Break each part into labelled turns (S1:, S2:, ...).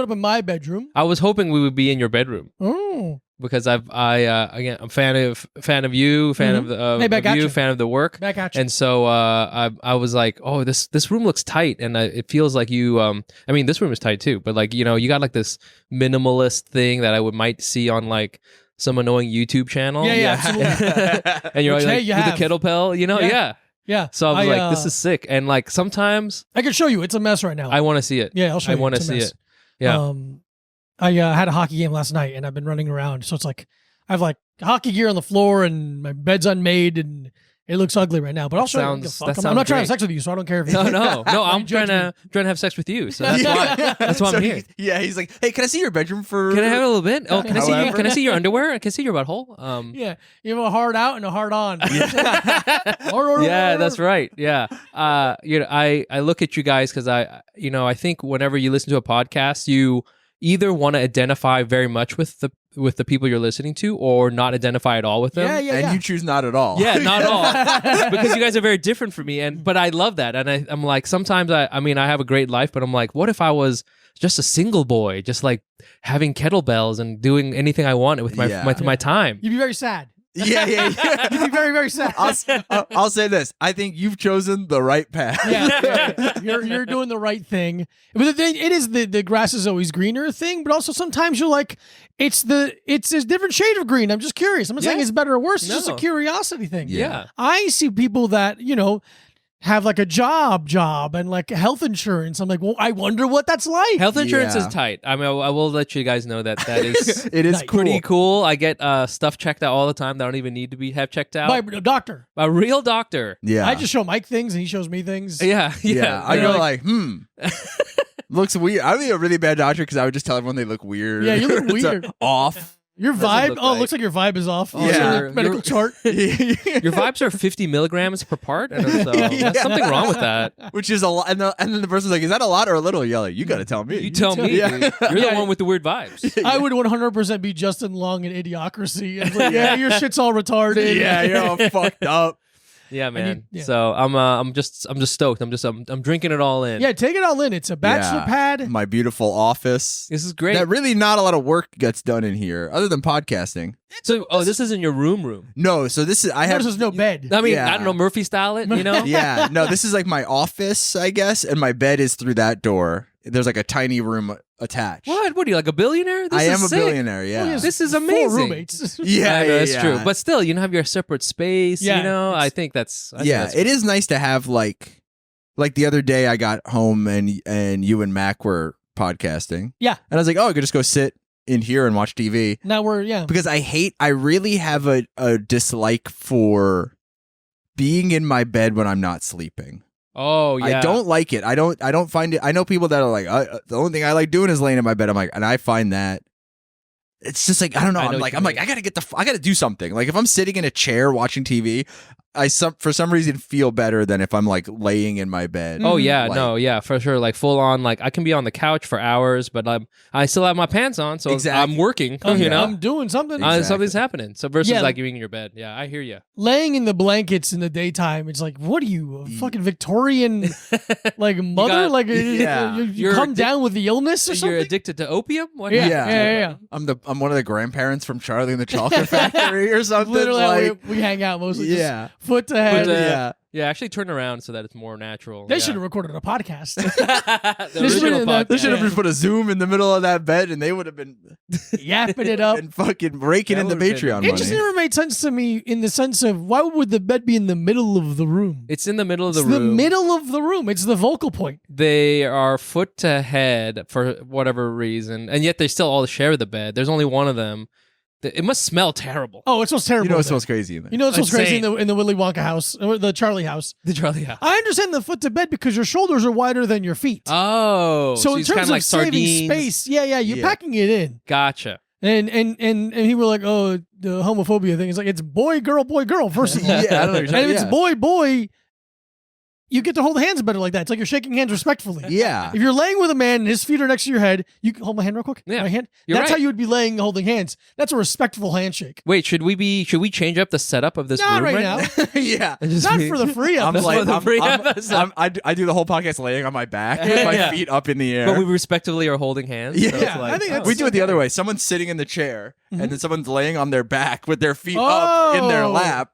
S1: up in my bedroom.
S2: I was hoping we would be in your bedroom.
S1: Oh.
S2: Because again, I'm fan of you, fan of the
S1: Maybe I got
S2: you,
S1: you.
S2: fan of the work.
S1: Back at you.
S2: And so I was like, oh, this room looks tight, and it feels like you. I mean, this room is tight too, but like you got like this minimalist thing that I might see on like some annoying YouTube channel.
S1: Yeah, absolutely.
S2: And you're
S1: Which,
S2: like
S1: hey, you
S2: with
S1: have.
S2: the kettlebell,
S1: Yeah. Yeah.
S2: So I was like, this is sick, and like sometimes
S1: I can show you. It's a mess right now.
S2: I want to see it.
S1: Yeah, I'll show you.
S2: I want to
S1: It's a
S2: see
S1: mess.
S2: it. Yeah.
S1: I had a hockey game last night, and I've been running around. So it's like I have like hockey gear on the floor, and my bed's unmade, and it looks ugly right now. But I'll show you. I'm not trying to have sex with you, so I don't care if you.
S2: No. I'm trying to have sex with you. So that's why I'm here.
S3: He's like, hey, can I see your bedroom for?
S2: Can I have a little bit? Oh, can I see your underwear? I can see your butthole.
S1: Yeah, you have a hard out and a hard on.
S2: Yeah, that's right. Yeah. I look at you guys because I think whenever you listen to a podcast, you either want to identify very much with the people you're listening to, or not identify at all with them.
S3: And you choose not at all.
S2: Yeah, not at all. Because you guys are very different from me, but I love that. And I'm like, sometimes I mean, I have a great life, but I'm like, what if I was just a single boy, just like having kettlebells and doing anything I wanted with my time?
S1: You'd be very sad.
S3: Yeah.
S1: You'd be very, very sad.
S3: I'll say this. I think you've chosen the right path.
S1: Yeah. You're doing the right thing. But the thing, it is the grass is always greener thing, but also sometimes you're like, it's a different shade of green. I'm just curious. I'm not saying it's better or worse. It's just a curiosity thing.
S2: Yeah.
S1: I see people that, have like a job and like health insurance. I'm like, well, I wonder what that's like.
S2: Health insurance is tight. I mean, I will let you guys know that is
S3: it is
S2: pretty cool. I get stuff checked out all the time that don't even need to have checked out
S1: By a doctor.
S2: A real doctor.
S3: Yeah.
S1: I just show Mike things and he shows me things.
S2: Yeah.
S3: I go like, looks weird. I'd be a really bad doctor because I would just tell everyone they look weird.
S1: Yeah, you look weird.
S3: Off.
S1: Your vibe? It looks like your vibe is off.
S3: Yeah.
S1: Medical chart.
S2: Your vibes are 50 milligrams per part, and so there's something wrong with that.
S3: Which is a lot. And then the person's like, is that a lot or a little? You're like, you got to tell me.
S2: You tell me.
S3: Yeah.
S2: Dude. You're the one with the weird vibes.
S1: I would 100% be Justin Long in Idiocracy. It's like, yeah, your shit's all retarded.
S3: Yeah, you're all fucked up.
S2: Yeah, man. So I'm just stoked. I'm drinking it all in.
S1: Yeah, take it all in. It's a bachelor pad.
S3: My beautiful office.
S2: This is great.
S3: That really not a lot of work gets done in here other than podcasting.
S2: So, this isn't your room.
S3: No, so this is
S1: There's no bed.
S2: I mean, I don't know, Murphy style it,
S3: Yeah, no, this is like my office, I guess, and my bed is through that door. There's like a tiny room attached.
S2: What are you, like a billionaire?
S3: I am a billionaire, yeah.
S2: This is amazing.
S1: 4 roommates.
S3: Yeah,
S2: that's true. But still, have your separate space, I think that's...
S3: it is nice to have like the other day I got home and you and Mac were podcasting.
S1: Yeah.
S3: And I was like, oh, I could just go sit in here and watch TV.
S1: Now
S3: because I really have a dislike for being in my bed when I'm not sleeping.
S2: Oh, yeah.
S3: I don't like it. I don't find it. I know people that are like, the only thing I like doing is laying in my bed. I'm like, and I find that it's just like, I don't know. I'm like, I gotta do something. Like if I'm sitting in a chair watching TV, for some reason feel better than if I'm like laying in my bed.
S2: Oh yeah, for sure. Like full on, like I can be on the couch for hours, but I still have my pants on, so I'm working.
S1: I'm doing something.
S2: Something's happening. So versus like being in your bed. Yeah, I hear you.
S1: Laying in the blankets in the daytime, it's like, what are you, a fucking Victorian like mother? You come down with the illness or something?
S2: You're addicted to opium? What?
S1: Yeah.
S3: I'm one of the grandparents from Charlie and the Chocolate Factory or something.
S1: Literally, we hang out mostly.
S3: Yeah.
S1: Foot to head.
S2: Yeah, actually turn around so that it's more natural.
S1: They should have recorded a podcast.
S3: They should have just put a Zoom in the middle of that bed and they would have been
S1: yapping it up
S3: and fucking raking in the Patreon money.
S1: It just never made sense to me in the sense of why would the bed be in the middle of the room?
S2: It's in the middle of the room.
S1: It's the middle of the room. It's the focal point.
S2: They are foot to head for whatever reason, and yet they still all share the bed. There's only one of them. It must smell terrible.
S1: Oh, it smells terrible.
S3: You know it smells crazy in there.
S1: You know it smells crazy in the Willy Wonka house, or the Charlie house.
S2: The Charlie house.
S1: I understand the foot to bed because your shoulders are wider than your feet.
S2: Oh.
S1: So in terms of like saving space, you're packing it in.
S2: Gotcha.
S1: And he were like, oh, the homophobia thing is like, it's boy, girl, first of all.
S3: Yeah, I don't know.
S1: And if it's boy, you get to hold hands better like that. It's like you're shaking hands respectfully.
S3: Yeah.
S1: If you're laying with a man and his feet are next to your head, you can hold my hand real quick.
S2: Yeah.
S1: My hand.
S2: You're
S1: That's
S2: right.
S1: how you would be laying, holding hands. That's a respectful handshake.
S2: Wait, should we change up the setup of this
S1: Not
S2: room
S1: right
S2: now?
S3: Yeah.
S1: Not for the free
S3: I'm
S1: episode.
S3: like,
S2: the free episode.
S3: I do the whole podcast laying on my back with my
S2: Yeah.
S3: feet up in the air.
S2: But we respectively are holding hands.
S3: Yeah.
S2: so it's
S1: Yeah,
S2: like,
S1: I think that's-
S3: we do it the other way. Someone's sitting in the chair,
S1: Mhm.
S3: and then someone's laying on their back with their feet up in their
S1: Oh.
S3: lap.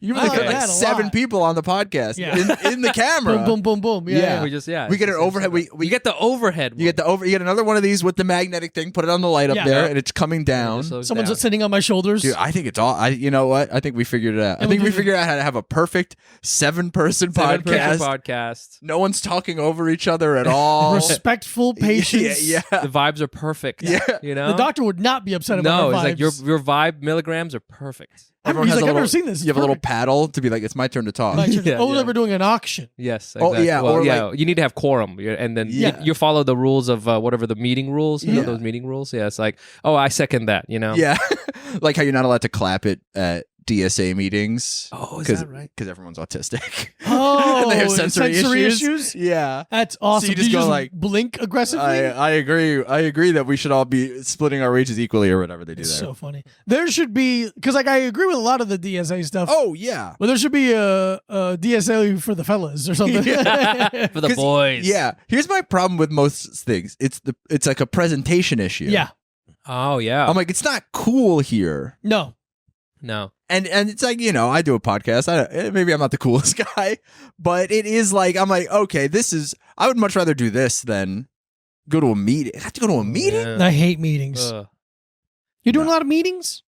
S1: You
S3: Like,
S1: really
S2: Okay.
S1: like
S3: like
S1: that a
S3: 7
S1: lot.
S3: people on the podcast
S1: Yeah.
S3: in the camera.
S1: Boom, boom, boom, boom. Yeah.
S2: we just
S3: We get
S2: it's
S3: an
S2: the same
S3: overhead.
S2: setup.
S3: We
S2: you get the overhead.
S3: You get you get another one of these with the magnetic thing. Put it on the light up
S1: Yeah.
S3: there,
S2: Yeah.
S3: and it's coming down.
S1: Someone's sitting on my shoulders.
S3: Dude, I think it's all. You know what? I think we figured it out. I
S1: And
S3: think
S1: we
S3: we
S1: do-
S3: figured out how to have a perfect 7-person
S2: Seven-person
S3: podcast.
S2: podcast.
S3: No one's talking over each other at all.
S1: Respectful patience.
S3: Yeah.
S2: The vibes are perfect.
S3: Yeah.
S2: You know.
S1: The doctor would not be upset about
S2: No,
S1: our
S2: it's like
S1: vibes.
S2: your vibe milligrams are perfect.
S3: Everyone
S1: He's
S3: has
S1: like,
S3: a
S1: I've
S3: little.
S1: never seen this.
S3: You have a little
S1: Perfect.
S3: paddle to be like, it's my turn to talk.
S1: Like,
S2: Yeah,
S1: oh,
S2: yeah.
S1: we're doing an auction.
S2: Yes.
S3: Oh,
S2: Exactly.
S3: yeah,
S2: Well,
S3: or
S2: yeah.
S3: like-
S2: You need to have quorum, and then
S3: Yeah.
S2: you follow the rules of whatever the meeting rules. You know
S3: Yeah.
S2: those meeting rules. Yeah. It's like, oh, I second that. You know.
S3: Yeah, like how you're not allowed to clap it at DSA meetings.
S2: Oh, is
S3: Because
S2: that right?
S3: everyone's autistic.
S1: Oh,
S3: they have
S1: and
S3: sensory issues. Yeah.
S1: That's awesome.
S3: you just
S1: Do
S3: go like-
S1: blink aggressively.
S3: I agree. I agree that we should all be splitting our wages equally or whatever they do
S1: It's
S3: there.
S1: so funny. There should be, because like I agree with a lot of the DSA stuff.
S3: Oh yeah.
S1: But there should be a DSA for the fellas or something.
S2: For the
S3: 'Cause-
S2: boys.
S3: Yeah. Here's my problem with most things. It's like a presentation issue.
S1: Yeah.
S2: Oh yeah.
S3: I'm like, it's not cool here.
S1: No.
S2: No.
S3: And it's like, I do a podcast. Maybe I'm not the coolest guy, but it is like, I'm like, okay, I would much rather do this than go to a meeting. I have to go to a meeting?
S2: Yeah.
S1: I hate meetings. You're doing a lot of meetings?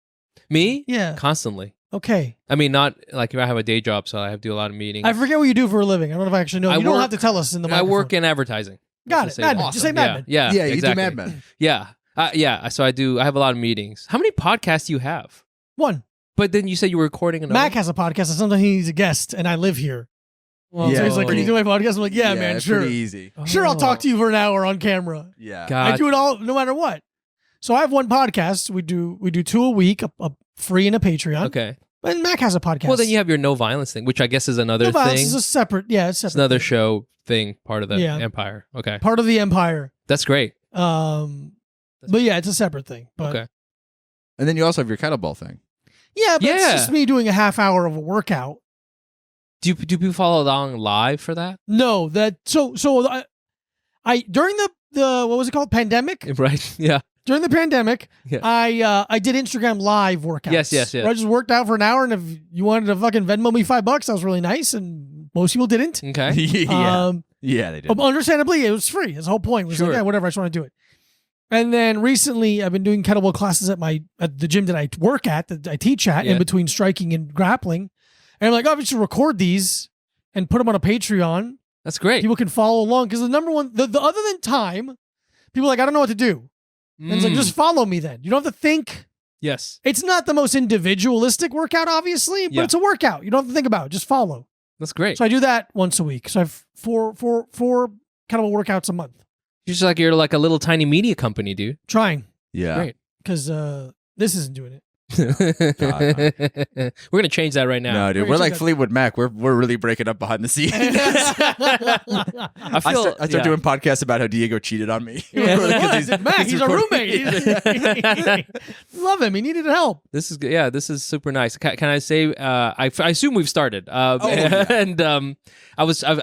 S2: Me?
S1: Yeah.
S2: Constantly.
S1: Okay.
S2: I mean, not like I have a day job, so I have to do a lot of meetings.
S1: I forget what you do for a living. I don't know if I actually know.
S2: I
S1: You don't
S2: work-
S1: have to tell us in the
S2: I
S1: microphone.
S2: work in advertising.
S1: Got
S2: Let's
S1: it.
S2: just say
S1: Mad
S2: that.
S1: Men. Just say Mad Men.
S2: Yeah.
S3: Yeah, you
S2: exactly.
S3: do Mad Men.
S2: Yeah. Yeah. So I have a lot of meetings. How many podcasts do you have?
S1: One.
S2: But then you said you were recording another.
S1: Mac has a podcast, and sometimes he needs a guest, and I live here.
S2: Well,
S3: Yeah,
S1: So he's like, "Can you do my podcast?" I'm like, "Yeah, man,
S3: it's
S1: sure,
S3: pretty easy.
S1: sure. I'll talk to you for an hour on camera.
S3: Yeah.
S2: God.
S1: I do it all, no matter what." So I have one podcast. We do 2 a week, a free and a Patreon.
S2: Okay.
S1: And Mac has a podcast.
S2: Well, then you have your no violence thing, which I guess is another
S1: No Violence
S2: thing.
S1: is a separate. Yeah, it's
S2: It's
S1: separate.
S2: another
S1: thing.
S2: show thing, part of the
S1: Yeah.
S2: empire. Okay.
S1: Part of the empire.
S2: That's great.
S1: But yeah, it's a separate thing. But
S2: Okay.
S3: And then you also have your kettlebell thing.
S1: yeah, but it's
S2: Yeah.
S1: just me doing a half hour of a workout.
S2: Do people follow along live for that?
S1: No, that so I during the what was it called, pandemic?
S2: Right. Yeah.
S1: During the pandemic,
S2: Yeah.
S1: I did Instagram live workouts.
S2: Yes.
S1: Where I just worked out for an hour, and if you wanted to fucking Venmo me $5, that was really nice, and most people didn't.
S2: Okay.
S3: yeah. Yeah, they did.
S1: Understandably, it was free. His whole point was
S2: Sure.
S1: like, yeah, whatever, I just want to do it. And then recently, I've been doing kettlebell classes at the gym that I work at, that I teach at,
S2: Yeah.
S1: in between striking and grappling. And I'm like, oh, we should record these and put them on a Patreon.
S2: That's great.
S1: People can follow along, because the number one, the other than time, people are like, I don't know what to do. And it's like,
S2: Mm.
S1: just follow me then. You don't have to think.
S2: Yes.
S1: It's not the most individualistic workout, obviously, but
S2: Yeah.
S1: it's a workout. You don't have to think about it. Just follow.
S2: That's great.
S1: So I do that once a week. So I have four kettlebell workouts a month.
S2: You're like a little tiny media company, dude.
S1: Trying,
S3: Yeah.
S2: Great.
S1: because this isn't doing it.
S2: We're gonna change that right now.
S3: No, dude,
S1: We're
S3: we're
S1: gonna
S3: like
S1: check
S3: Fleetwood Mac. We're really breaking up behind the scenes.
S2: I
S3: I
S2: feel
S3: start
S2: yeah.
S3: doing podcasts about how Diego cheated on me.
S2: Yeah.
S3: Because
S1: Mac, he's a
S3: recording-
S1: roommate. Love him. He needed help.
S2: This is good. Yeah, this is super nice. Can I say? I assume we've started.
S3: yeah.
S2: And I listened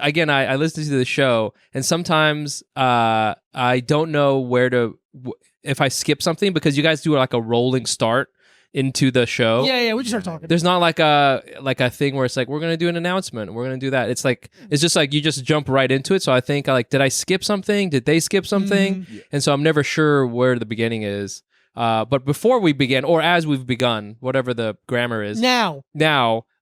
S2: to the show, and sometimes I don't know where to if I skip something, because you guys do like a rolling start into the show.
S1: Yeah, we just start talking.
S2: There's not like a thing where it's like, we're gonna do an announcement, we're gonna do that. It's just like you just jump right into it. So I think did I skip something? Did they skip something?
S1: Mhm.
S2: And so I'm never sure where the beginning is. But before we begin, or as we've begun, whatever the grammar is,
S1: Now,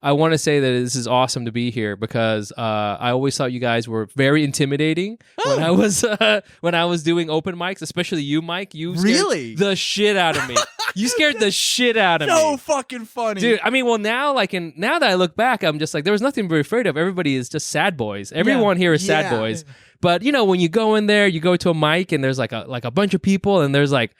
S2: I want to say that this is awesome to be here, because I always thought you guys were very intimidating when I was doing open mics, especially you, Mike. You scared
S3: Really?
S2: the shit out of me. You scared the shit out of
S3: So
S2: me.
S3: fucking funny.
S2: Dude, I mean, well, now that I look back, I'm just like, there was nothing to be afraid of. Everybody is just sad boys. Everyone here is sad
S3: Yeah.
S2: boys. But when you go in there, you go to a mic, and there's like a bunch of people, and there's like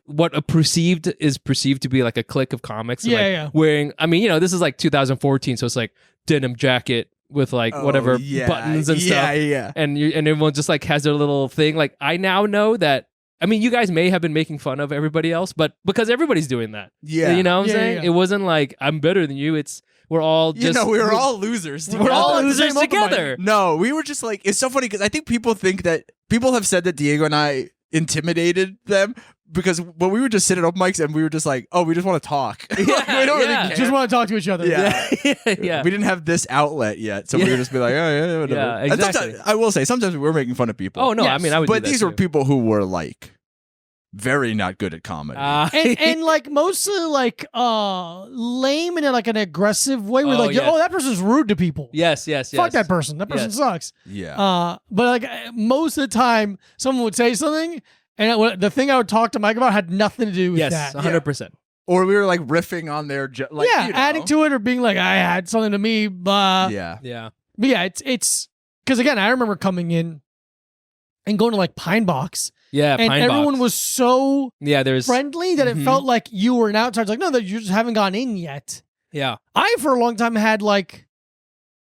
S2: what is perceived to be like a clique of comics.
S1: Yeah,
S2: like
S1: yeah.
S2: Wearing, I mean, this is like 2014, so it's like denim jacket, with like whatever buttons and stuff.
S3: Yeah.
S2: And everyone just like has their little thing. Like I now know that. I mean, you guys may have been making fun of everybody else, but because everybody's doing that.
S3: Yeah.
S2: You know what I'm
S1: Yeah,
S2: saying?
S1: yeah.
S2: It wasn't like I'm better than you. It's we're all just
S3: we were all losers.
S2: we're all
S1: at the
S2: losers
S1: same open mic.
S2: together.
S3: No, we were just like, it's so funny because I think people have said that Diego and I intimidated them because when we would just sit at open mics and we were just like, oh, we just want to talk.
S2: Yeah,
S3: we don't really
S2: yeah.
S3: care.
S1: Just want to talk to each other.
S3: Yeah.
S2: Yeah.
S3: We didn't have this outlet yet, so we would just be like, oh, yeah, whatever.
S2: Yeah,
S3: And
S2: exactly.
S3: sometimes, I will say, sometimes we were making fun of people.
S2: Oh no, I
S1: Yes.
S2: mean I would.
S3: but
S2: do that
S3: these were
S2: too.
S3: people who were like very not good at comedy.
S1: And like mostly like lame in like an aggressive way. We're
S2: Oh,
S1: like,
S2: yes.
S1: oh, that person's rude to people.
S2: yes.
S1: Fuck that person. That person
S2: Yes.
S1: sucks.
S3: yeah.
S1: But like most of the time, someone would say something, and the thing I would talk to Mike about had nothing to do with
S2: Yes,
S1: that.
S2: 100%.
S3: Or we were like riffing on their like,
S1: yeah,
S3: you know.
S1: adding to it or being like, I had something to me.
S3: Yeah.
S2: Yeah.
S1: But yeah, it's because again, I remember coming in and going to like Pine Box,
S2: Yeah.
S1: and
S2: Pine
S1: everyone
S2: Box.
S1: was so
S2: Yeah. There's.
S1: friendly that
S2: Mhm.
S1: it felt like you were an outsider. It's like, no, that you just haven't gone in yet.
S2: Yeah.
S1: I, for a long time, had like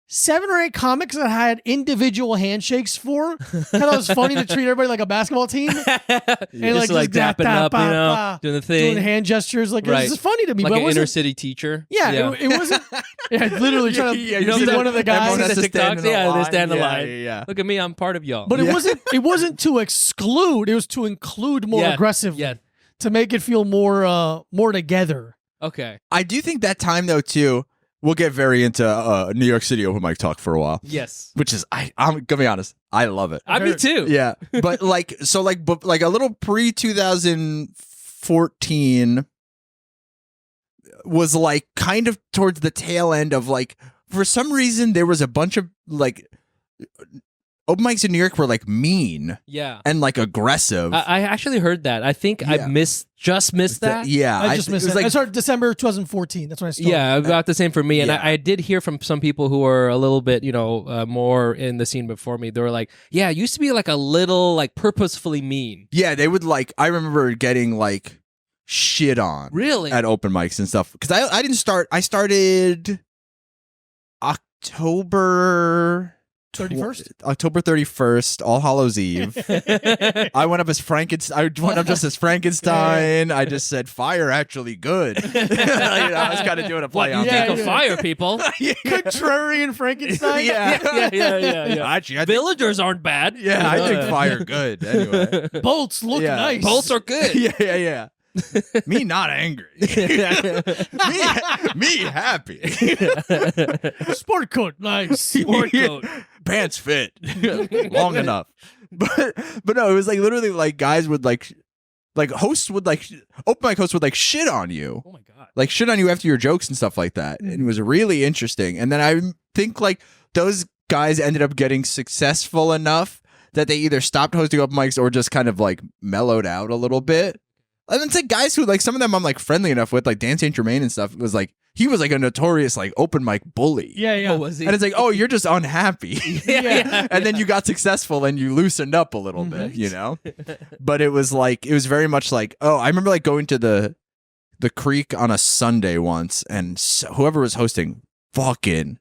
S1: 7 or 8 comics that I had individual handshakes for. I thought it was funny to treat everybody like a basketball team.
S2: Just
S1: like,
S2: like
S1: just
S2: dapping up, you know,
S1: da,
S2: doing the thing,
S1: doing hand gestures. Like,
S2: Right.
S1: it's just funny to me.
S2: like
S1: but
S2: an
S1: it wasn't,
S2: inner city teacher.
S1: yeah, it wasn't. Yeah, literally trying to
S3: Yeah,
S1: be
S3: you know,
S1: one of the guys.
S3: everyone has
S2: The
S3: to stand
S2: TikToks?
S3: in a
S2: Yeah, they
S3: line.
S2: stand in
S3: Yeah,
S2: line.
S3: yeah.
S2: Look at me, I'm part of y'all.
S1: But
S3: Yeah.
S1: it wasn't to exclude. It was to include more
S2: Yeah,
S1: aggressively.
S2: yeah.
S1: To make it feel more together.
S2: Okay.
S3: I do think that time though too. We'll get very into New York City open mic talk for a while,
S2: Yes.
S3: which is I'm gonna be honest, I love it.
S2: Me too.
S3: Yeah, but like a little pre 2014 was like kind of towards the tail end of like for some reason there was a bunch of like open mics in New York were like mean
S2: Yeah.
S3: and like aggressive.
S2: I actually heard that. I think
S3: Yeah.
S2: I've missed that.
S3: Yeah,
S1: I just missed
S3: it.
S1: it.
S3: Was
S1: I
S3: like
S1: started December 2014. That's when I started.
S2: Yeah, about the same for me. And
S3: Yeah.
S2: I did hear from some people who were a little bit, more in the scene before me. They were like, yeah, it used to be like a little like purposefully mean.
S3: yeah, they would like. I remember getting like shit on
S2: Really?
S3: at open mics and stuff because I didn't start. I started October
S1: 31st?
S3: October 31st, All Hallows Eve. I went up as Frankenstein. I went up just as Frankenstein. I just said fire actually good. I was kind of doing a play
S2: You
S3: on
S1: Yeah,
S2: think
S3: that.
S2: of fire, people.
S1: Contrarian Frankenstein.
S2: Yeah.
S3: Actually,
S2: Villagers aren't bad.
S3: I think fire good. Anyway,
S1: Bolts look
S3: Yeah.
S1: nice.
S2: Bolts are good.
S3: yeah. Me not angry. me happy.
S1: Sport coat, nice.
S2: Sport coat.
S3: Pants fit long enough. But no, it was like literally like guys would like hosts would like open mic hosts would like shit on you.
S2: Oh my god.
S3: Like shit on you after your jokes and stuff like that. And it was really interesting. And then I think like those guys ended up getting successful enough that they either stopped hosting open mics or just kind of like mellowed out a little bit. And then it's like guys who like some of them I'm like friendly enough with, like Dan St. Germain and stuff, was like he was like a notorious like open mic bully.
S1: Yeah.
S2: Oh, was he?
S3: And it's like, oh, you're just unhappy.
S2: yeah.
S3: And then you got successful and you loosened up a little bit, you know? But it was very much like, oh, I remember like going to the Creek on a Sunday once and whoever was hosting fucking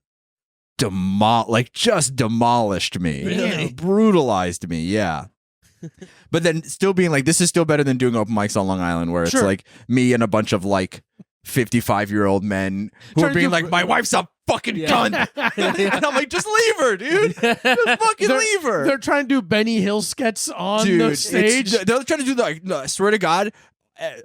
S3: just demolished me.
S2: Really?
S3: Brutalized me, yeah. But then still being like, this is still better than doing open mics on Long Island where it's
S1: Sure.
S3: like me and a bunch of like 55-year-old men who
S1: Trying
S3: are
S1: to
S3: being
S1: do-
S3: like, my wife's a fucking
S2: Yeah.
S3: cunt. And I'm like, just leave her, dude. Just fucking leave her.
S1: They're trying to do Benny Hill skets on
S3: Dude,
S1: the
S3: it's-
S1: stage.
S3: they're trying to do like, no, I swear to God,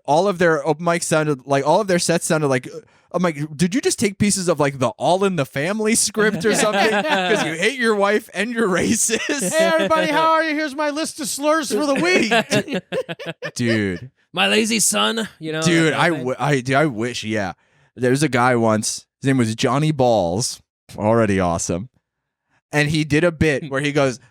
S3: all of their open mics sounded like, all of their sets sounded like, I'm like, did you just take pieces of like the All in the Family script or something? Because you hate your wife and you're racist.
S1: Hey everybody, how are you? Here's my list of slurs for the week.
S3: Dude.
S2: My lazy son,
S3: Dude,
S2: that
S3: I
S2: kind of
S3: I wish, yeah. There's a guy once, his name was Johnny Balls, already awesome. And he did a bit where he goes,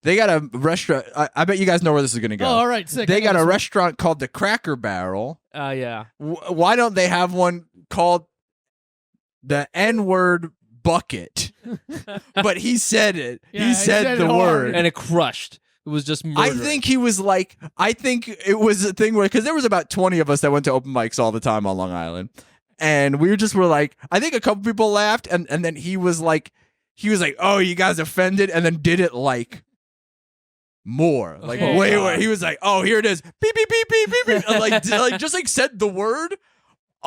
S3: they got a restaurant, I bet you guys know where this is going to go.
S1: Oh, all right, sick.
S3: They
S1: I know
S3: got a
S1: this one.
S3: restaurant called the Cracker Barrel.
S2: yeah.
S3: Why don't they have one called the N-word bucket? But he said it.
S1: Yeah,
S3: he said the
S1: it hard.
S3: word.
S2: And it crushed. It was just murder.
S3: I think he was like, I think it was a thing where, because there was about 20 of us that went to open mics all the time on Long Island. And we were like, I think a couple people laughed. And then he was like, he was like, "Oh, you guys offended," and then did it like more, like way more. He was like, "Oh, here it is, beep beep beep beep beep," beep. like just like said the word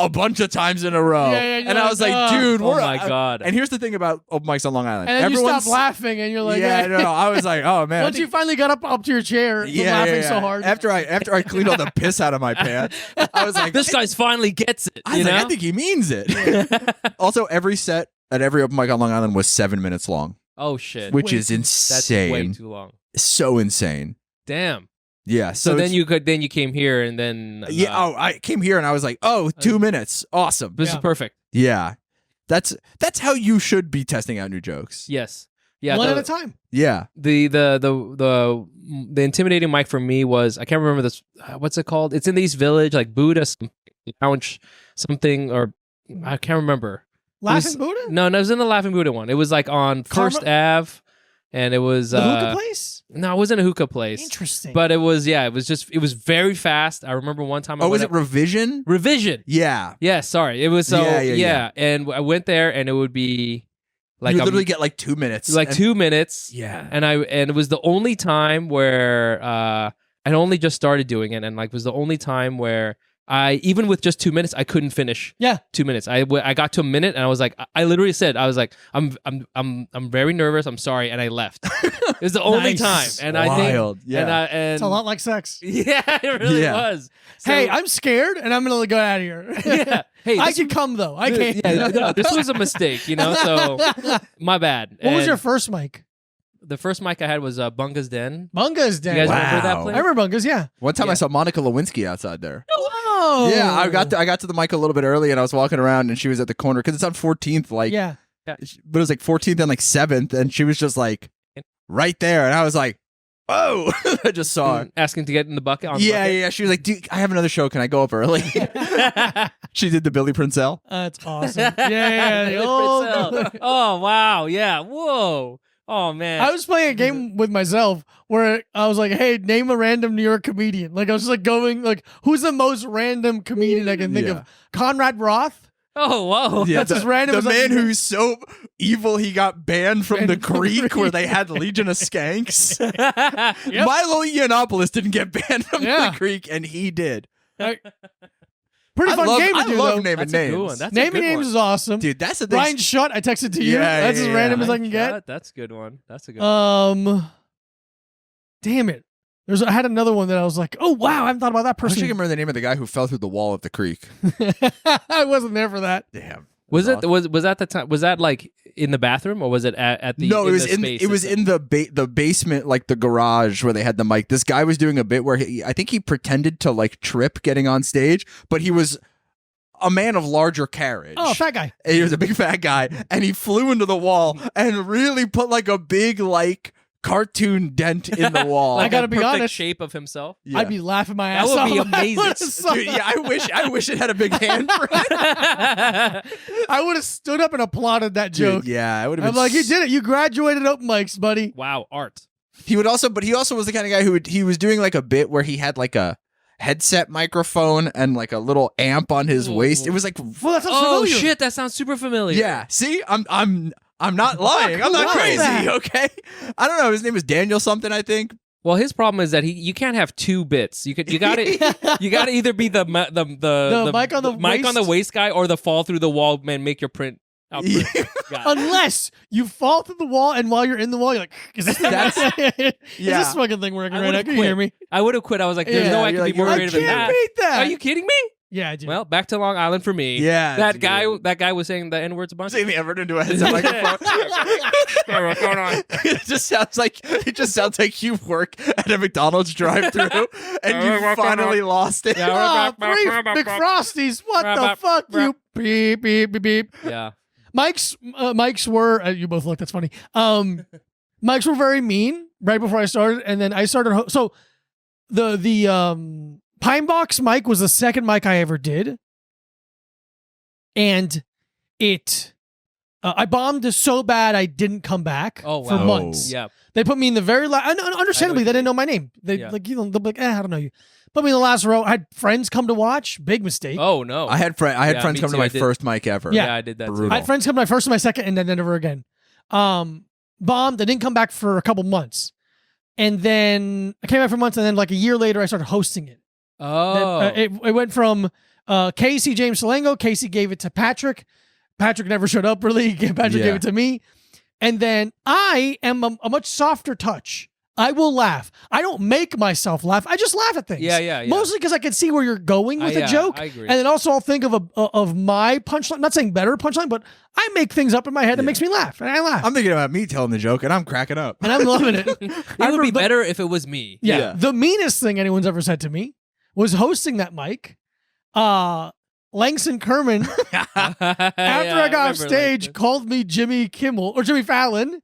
S3: a bunch of times in a row. And I was like, dude,
S2: oh my God.
S3: And here's the thing about open mics on Long Island.
S1: And then you stop laughing and you're like,
S3: yeah, no, I was like, oh man.
S1: Once you finally got up to your chair from laughing so hard.
S3: After I cleaned all the piss out of my pants, I was like,
S2: this guy's finally gets it.
S3: I was like, I think he means it. Also, every set at every open mic on Long Island was 7 minutes long.
S2: Oh shit.
S3: Which is insane.
S2: That's way too long.
S3: So insane.
S2: Damn.
S3: Yeah.
S2: So then you came here and then
S3: I came here and I was like, 2 minutes. Awesome.
S2: This is perfect.
S3: Yeah. That's how you should be testing out new jokes.
S2: Yes. Yeah.
S1: One at a time.
S3: Yeah.
S2: The intimidating mic for me was, I can't remember this, what's it called? It's in the East Village, like Buddha Lounge something, or I can't remember.
S1: Laughing Buddha?
S2: No, it was in the Laughing Buddha one. It was like on First Ave. And it was
S1: the hookah place?
S2: No, it wasn't a hookah place.
S1: Interesting.
S2: But it was very fast. I remember one time
S3: was it Revision?
S2: Revision.
S3: Yeah.
S2: Yeah, sorry. It was yeah. And I went there and it would be like
S3: you literally get like 2 minutes.
S2: Like 2 minutes.
S3: Yeah.
S2: And it was the only time where I'd only just started doing it, and like was the only time where even with just 2 minutes, I couldn't finish.
S1: Yeah,
S2: 2 minutes. I got to a minute, and I was like, I literally said, I was like, I'm very nervous. I'm sorry, and I left. It was the only time, and
S3: Wild.
S2: I think,
S3: yeah,
S1: and it's a lot like sex.
S2: Yeah, it really was. So,
S1: hey, I'm scared, and I'm gonna go out of here.
S2: Yeah. Hey,
S1: I can come though. I can't.
S2: Yeah, no, this was a mistake, So my bad.
S1: What was your first mic?
S2: The first mic I had was Bunga's Den.
S1: Bunga's Den.
S2: You guys remember that place?
S1: I remember Bunga's, yeah.
S3: One time I saw Monica Lewinsky outside there.
S1: Oh,
S3: yeah. I got to the mic a little bit early, and I was walking around, and she was at the corner because it's on 14th, like
S1: yeah.
S3: But it was like 14th and like 7th, and she was just like right there, and I was like, "Oh!" I just saw her
S2: asking to get in the bucket.
S3: Yeah. She was like, "Dude, I have another show. Can I go up early?" She did the Billy Princell.
S1: That's awesome. Yeah.
S2: Oh wow. Yeah. Whoa. Oh man.
S1: I was playing a game with myself where I was like, "Hey, name a random New York comedian." Like I was just like going like, "Who's the most random comedian I can think of?" Conrad Roth.
S2: Oh wow.
S3: Yeah,
S1: that's as random.
S3: The man who's so evil he got banned from the Creek where they had Legion of Skanks. Yep. Milo Yiannopoulos didn't get banned from the Creek, and he did.
S1: Pretty fun game to do,
S3: I love
S1: though.
S3: naming names.
S1: Naming names is awesome.
S3: Dude, that's the thing.
S1: Ryan Shutt, I texted to you. That's as random as I can get.
S2: That's a good one. That's a good one.
S1: Damn it. I had another one that I was like, oh, wow, I haven't thought about that
S3: I wish
S1: person.
S3: I can remember the name of the guy who fell through the wall of the creek.
S1: I wasn't there for that.
S3: Damn.
S2: Was that the time? Was that like in the bathroom, or was it at the?
S3: No, it was
S2: in the space
S3: it was in the basement, like the garage where they had the mic. This guy was doing a bit where I think he pretended to like trip getting on stage, but he was a man of larger carriage.
S1: Oh, fat guy.
S3: And he was a big fat guy, and he flew into the wall and really put like a big like cartoon dent in the wall.
S2: Like
S1: I gotta be honest.
S2: Shape of himself.
S1: Yeah. I'd be laughing my ass
S2: off.
S1: That
S2: would be amazing.
S3: Dude, yeah, I wish it had a big hand for it.
S1: I would have stood up and applauded that joke.
S3: Dude, yeah, I would have.
S1: I'm like, you did it. You graduated open mics, buddy.
S2: Wow, art.
S3: He was also was the kind of guy who he was doing like a bit where he had like a headset microphone and like a little amp on his waist. It was like,
S1: well, that sounds familiar.
S2: Shit, that sounds super familiar.
S3: Yeah, see, I'm not lying. I'm not crazy. Okay, I don't know. His name was Daniel something, I think.
S2: Well, his problem is that you can't have two bits. You gotta either be the
S1: mic on the
S2: waist guy or the fall through the wall man make your print.
S1: Unless you fall through the wall and while you're in the wall, you're like, is this fucking thing working right now? Can you hear me?
S2: I would have quit. I was like, there's no way I can be more creative than that.
S1: I can't beat that.
S2: Are you kidding me?
S1: Yeah, I do.
S2: Well, back to Long Island for me.
S3: Yeah,
S2: that guy was saying the N words a bunch.
S3: Saying the N word into a headset microphone.
S2: What's going on?
S3: It just sounds like you work at a McDonald's drive-thru and you finally lost it.
S1: Yeah, three McFrosties. What the fuck? You beep beep beep beep.
S2: Yeah.
S1: Mike's were you both look. That's funny. Mike's were very mean right before I started, and then I started. So the Pine Box mic was the second mic I ever did. And I bombed so bad I didn't come back for months.
S2: Yeah.
S1: They put me in the very last, understandably, they didn't know my name. They'll be like, I don't know you. Put me in the last row. I had friends come to watch. Big mistake.
S2: Oh, no.
S3: I had friends come to my first mic ever.
S2: Yeah, I did that too.
S1: I had friends come to my first and my second, and then never again. bombed. I didn't come back for a couple months. And then I came back for months, and then like a year later, I started hosting it.
S2: Oh.
S1: It went from Casey, James Salengo. Casey gave it to Patrick. Patrick never showed up, really. Patrick gave it to me. And then I am a much softer touch. I will laugh. I don't make myself laugh. I just laugh at things.
S2: Yeah.
S1: Mostly because I can see where you're going with a joke.
S2: I agree.
S1: And then also I'll think of my punchline. Not saying better punchline, but I make things up in my head that makes me laugh. And I laugh.
S3: I'm thinking about me telling the joke, and I'm cracking up.
S1: And I'm loving it.
S2: It would be better if it was me.
S1: Yeah. The meanest thing anyone's ever said to me was hosting that mic. Langston Kerman, after I got off stage, called me Jimmy Kimmel or Jimmy Fallon.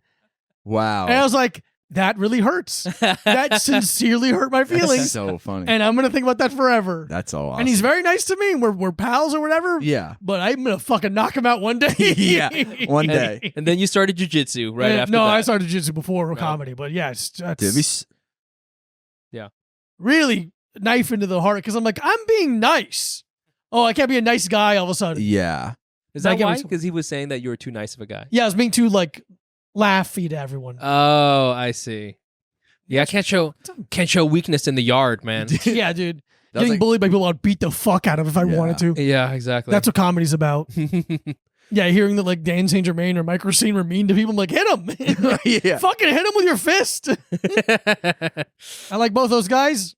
S3: Wow.
S1: And I was like, that really hurts. That sincerely hurt my feelings.
S3: That's so funny.
S1: And I'm going to think about that forever.
S3: That's all awesome.
S1: And he's very nice to me. We're pals or whatever.
S3: Yeah.
S1: But I'm going to fucking knock him out one day.
S3: Yeah. One day.
S2: And then you started jiu-jitsu right after that.
S1: No, I started jiu-jitsu before comedy. But yeah, that's really knife into the heart because I'm like, I'm being nice. Oh, I can't be a nice guy all of a sudden.
S3: Yeah.
S2: Is that why? Because he was saying that you were too nice of a guy.
S1: Yeah, I was being too like laughy to everyone.
S2: Oh, I see. Yeah, I can't show weakness in the yard, man.
S1: Yeah, dude. Getting bullied by people I'd beat the fuck out of if I wanted to.
S2: Yeah, exactly.
S1: That's what comedy's about. Yeah, hearing that like Dan St. Germain or Mike Racine were mean to people, I'm like, hit him.
S3: Yeah.
S1: Fucking hit him with your fist. I like both those guys.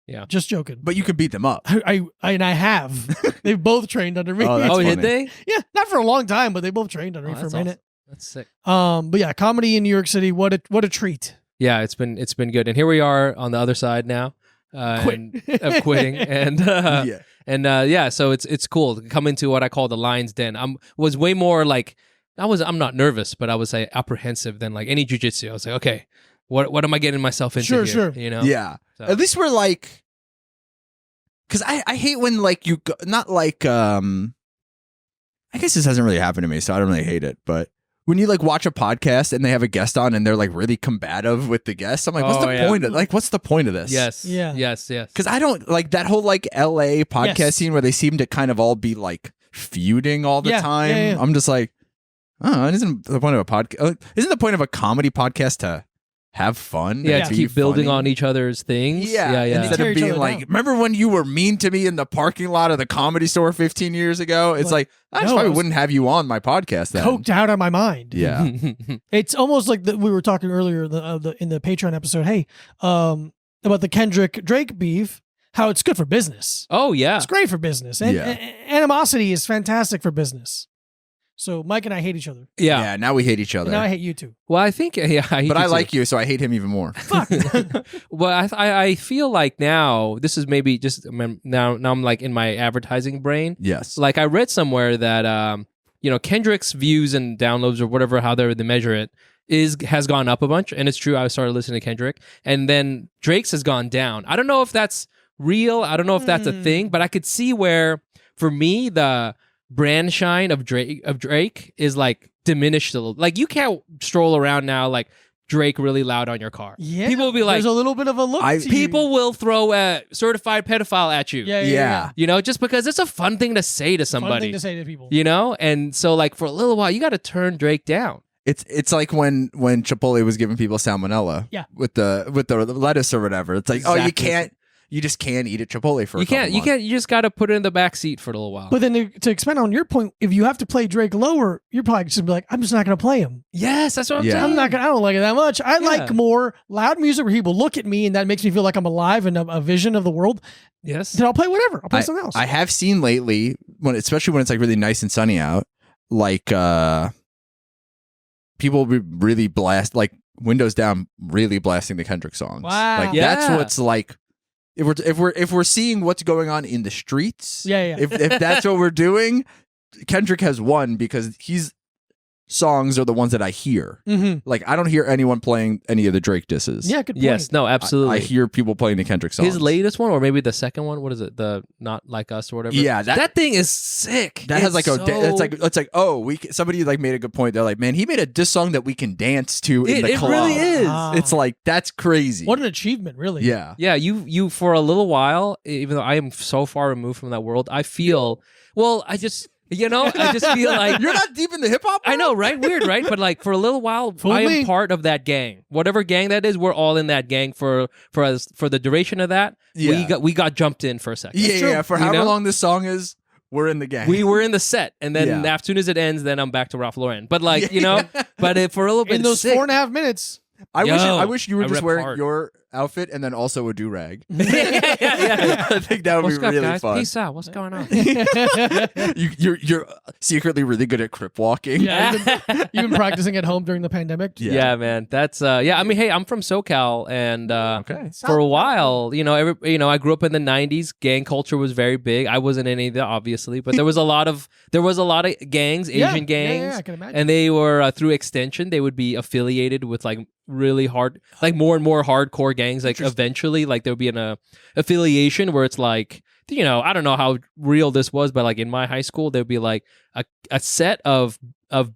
S2: Yeah.
S1: Just joking.
S3: But you could beat them up.
S1: I have. They've both trained under me.
S3: Oh,
S2: did they?
S1: Yeah, not for a long time, but they both trained under me for a minute.
S2: Awesome. That's sick.
S1: But yeah, comedy in New York City, what a treat.
S2: Yeah, it's been good. And here we are on the other side now. Of quitting. And so it's cool to come into what I call the lion's den. Was way more like I'm not nervous, but I was like apprehensive than like any jiu-jitsu. I was like, okay, what am I getting myself into here?
S1: Sure.
S2: You know?
S3: Yeah. So. At least we're like, because I hate when like you go, not like I guess this hasn't really happened to me, so I don't really hate it. But when you like watch a podcast and they have a guest on and they're like really combative with the guest, I'm like, what's the point of what's the point of this?
S2: Yes.
S1: Yeah.
S2: Yes.
S3: Because I don't like that whole like LA podcast scene where they seem to kind of all be like feuding all the time. Yeah. I'm just like, oh, isn't the point of a podcast? Isn't the point of a comedy podcast to have fun?
S2: Yeah, to keep building on each other's things.
S3: Yeah. Instead of being like, remember when you were mean to me in the parking lot of the Comedy Store 15 years ago? It's like I probably wouldn't have you on my podcast then.
S1: Coked out of my mind.
S3: Yeah.
S1: It's almost like we were talking earlier in the Patreon episode, hey, about the Kendrick Drake beef, how it's good for business.
S2: Oh, yeah.
S1: It's great for business. And animosity is fantastic for business. So Mike and I hate each other.
S3: Yeah, now we hate each other.
S1: And now I hate you too.
S2: Well, I think, I hate
S3: but
S2: you
S3: I
S2: too.
S3: like you, so I hate him even more.
S1: Fuck.
S2: Well, I feel like now, this is maybe just, now I'm like in my advertising brain.
S3: Yes.
S2: Like I read somewhere that, Kendrick's views and downloads or whatever, how they measure it, has gone up a bunch. And it's true, I started listening to Kendrick. And then Drake's has gone down. I don't know if that's real. I don't know if that's a thing, but I could see where, for me, the brand shine of Drake is like diminished a little. Like you can't stroll around now like Drake really loud on your car.
S1: Yeah,
S2: people will be like,
S1: there's a little bit of a look.
S2: People will throw a certified pedophile at you.
S1: Yeah.
S2: You know, just because it's a fun thing to say to somebody.
S1: Fun thing to say to people.
S2: You know, and so like for a little while, you got to turn Drake down.
S3: It's like when Chipotle was giving people salmonella.
S1: Yeah.
S3: With the lettuce or whatever. It's like,
S2: Exactly.
S3: You just can't eat at Chipotle for a couple months.
S2: You just got to put it in the back seat for a little while.
S1: But then to expand on your point, if you have to play Drake lower, you're probably just gonna be like, I'm just not going to play him.
S2: Yes, that's what I'm saying.
S1: I don't like it that much. I like more loud music where people look at me and that makes me feel like I'm alive and a vision of the world.
S2: Yes.
S1: Then I'll play whatever. I'll play something else.
S3: I have seen lately, especially when it's like really nice and sunny out, like people will be really like windows down, really blasting the Kendrick songs.
S1: Wow.
S3: Like that's what's like. If we're seeing what's going on in the streets, if that's what we're doing, Kendrick has won because his songs are the ones that I hear.
S1: Mm-hmm.
S3: Like I don't hear anyone playing any of the Drake disses.
S1: Yeah, good point.
S2: Yes, no, absolutely.
S3: I hear people playing the Kendrick songs.
S2: His latest one, or maybe the second one. What is it? The Not Like Us or whatever.
S3: Yeah, that
S2: thing is sick.
S3: That has like it's like somebody like made a good point. They're like, man, he made a diss song that we can dance to in the club.
S2: It really is.
S3: It's like that's crazy.
S1: What an achievement, really.
S3: Yeah.
S2: Yeah, you for a little while, even though I am so far removed from that world, I feel You know, I just feel like
S3: You're not deep in the hip hop.
S2: I know, right? Weird, right? But like for a little while, I am part of that gang. Whatever gang that is, we're all in that gang for the duration of that.
S3: Yeah.
S2: We got jumped in for a second.
S3: Yeah. For however long this song is, we're in the gang.
S2: We were in the set, and then as soon as it ends, then I'm back to Ralph Lauren. But like you know, but for a little bit
S1: in those 4.5 minutes.
S3: I wish you were just wearing your outfit and then also a do-rag.
S2: Yeah.
S3: I think that would
S2: What's
S3: be
S2: up,
S3: really
S2: guys?
S3: fun.
S2: Peace out. What's going on?
S3: You're secretly really good at crip walking.
S1: Yeah, you've been practicing at home during the pandemic.
S2: Yeah, man. That's I mean, hey, I'm from SoCal, and for a while, I grew up in the '90s. Gang culture was very big. I wasn't in any of that, obviously, but there was a lot of gangs, Asian gangs,
S1: Yeah, I can imagine.
S2: and they were through extension, they would be affiliated with like really hard, like more and more hardcore gangs. Like eventually, like there would be an affiliation where it's like, I don't know how real this was, but like in my high school, there'd be like a set of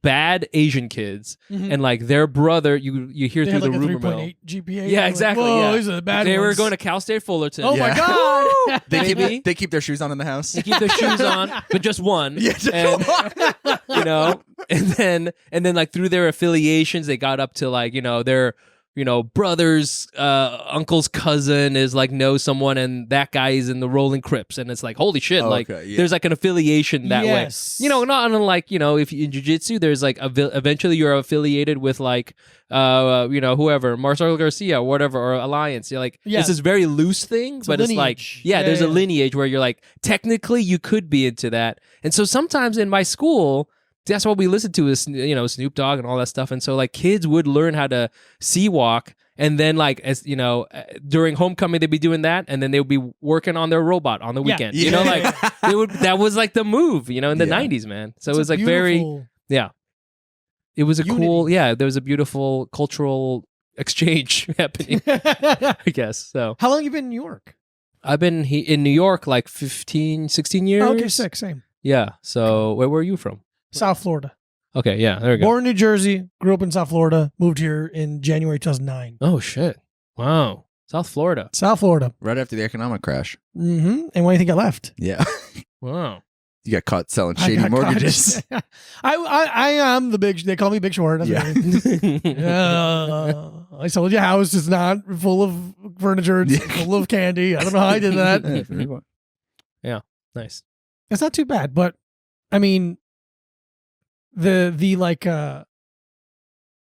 S2: bad Asian kids, and like their brother, you hear
S1: they
S2: through
S1: had
S2: the
S1: like
S2: rumor
S1: a
S2: mill.
S1: 3.8 GPA.
S2: Yeah, exactly.
S1: Whoa,
S2: yeah.
S1: these are the bad
S2: They were
S1: ones.
S2: going to Cal State Fullerton.
S1: Oh my God.
S3: They keep their shoes on in the house.
S2: They keep their shoes on, but just one.
S3: Yeah, just
S2: and,
S3: one.
S2: and then like through their affiliations, they got up to like, their brother's uncle's cousin is like knows someone, and that guy is in the Rolling Crips, and it's like holy shit, there's like an affiliation that way. Not unlike if you in jiu-jitsu, there's like eventually you're affiliated with like whoever, Marcelo Garcia or whatever, or Alliance. You're like it's this very loose thing, but it's like there's a lineage where you're like technically you could be into that, and so sometimes in my school. That's what we listened to is Snoop Dogg and all that stuff, and so like kids would learn how to sea walk, and then like as during homecoming they'd be doing that, and then they would be working on their robot on the weekend. Like they would. That was like the move, in the '90s, man. So it was like very It was a cool there was a beautiful cultural exchange happening. I guess so.
S1: How long have you been in New York?
S2: I've been in New York like 15, 16 years.
S1: Oh, okay, 6, same.
S2: Yeah. So where were you from?
S1: South Florida.
S2: Okay, yeah, there we go.
S1: Born in New Jersey, grew up in South Florida, moved here in January 2009.
S2: Oh, shit. Wow. South Florida.
S1: South Florida.
S3: Right after the economic crash.
S1: Mm-hmm. And when do you think I left?
S3: Yeah.
S2: Wow.
S3: You got caught selling shady mortgages.
S1: I am the big, they call me Big Short. That's I sold you a house. It's not full of furniture. It's full of candy. I don't know how I did that.
S2: Yeah. Nice.
S1: It's not too bad, but I mean, the like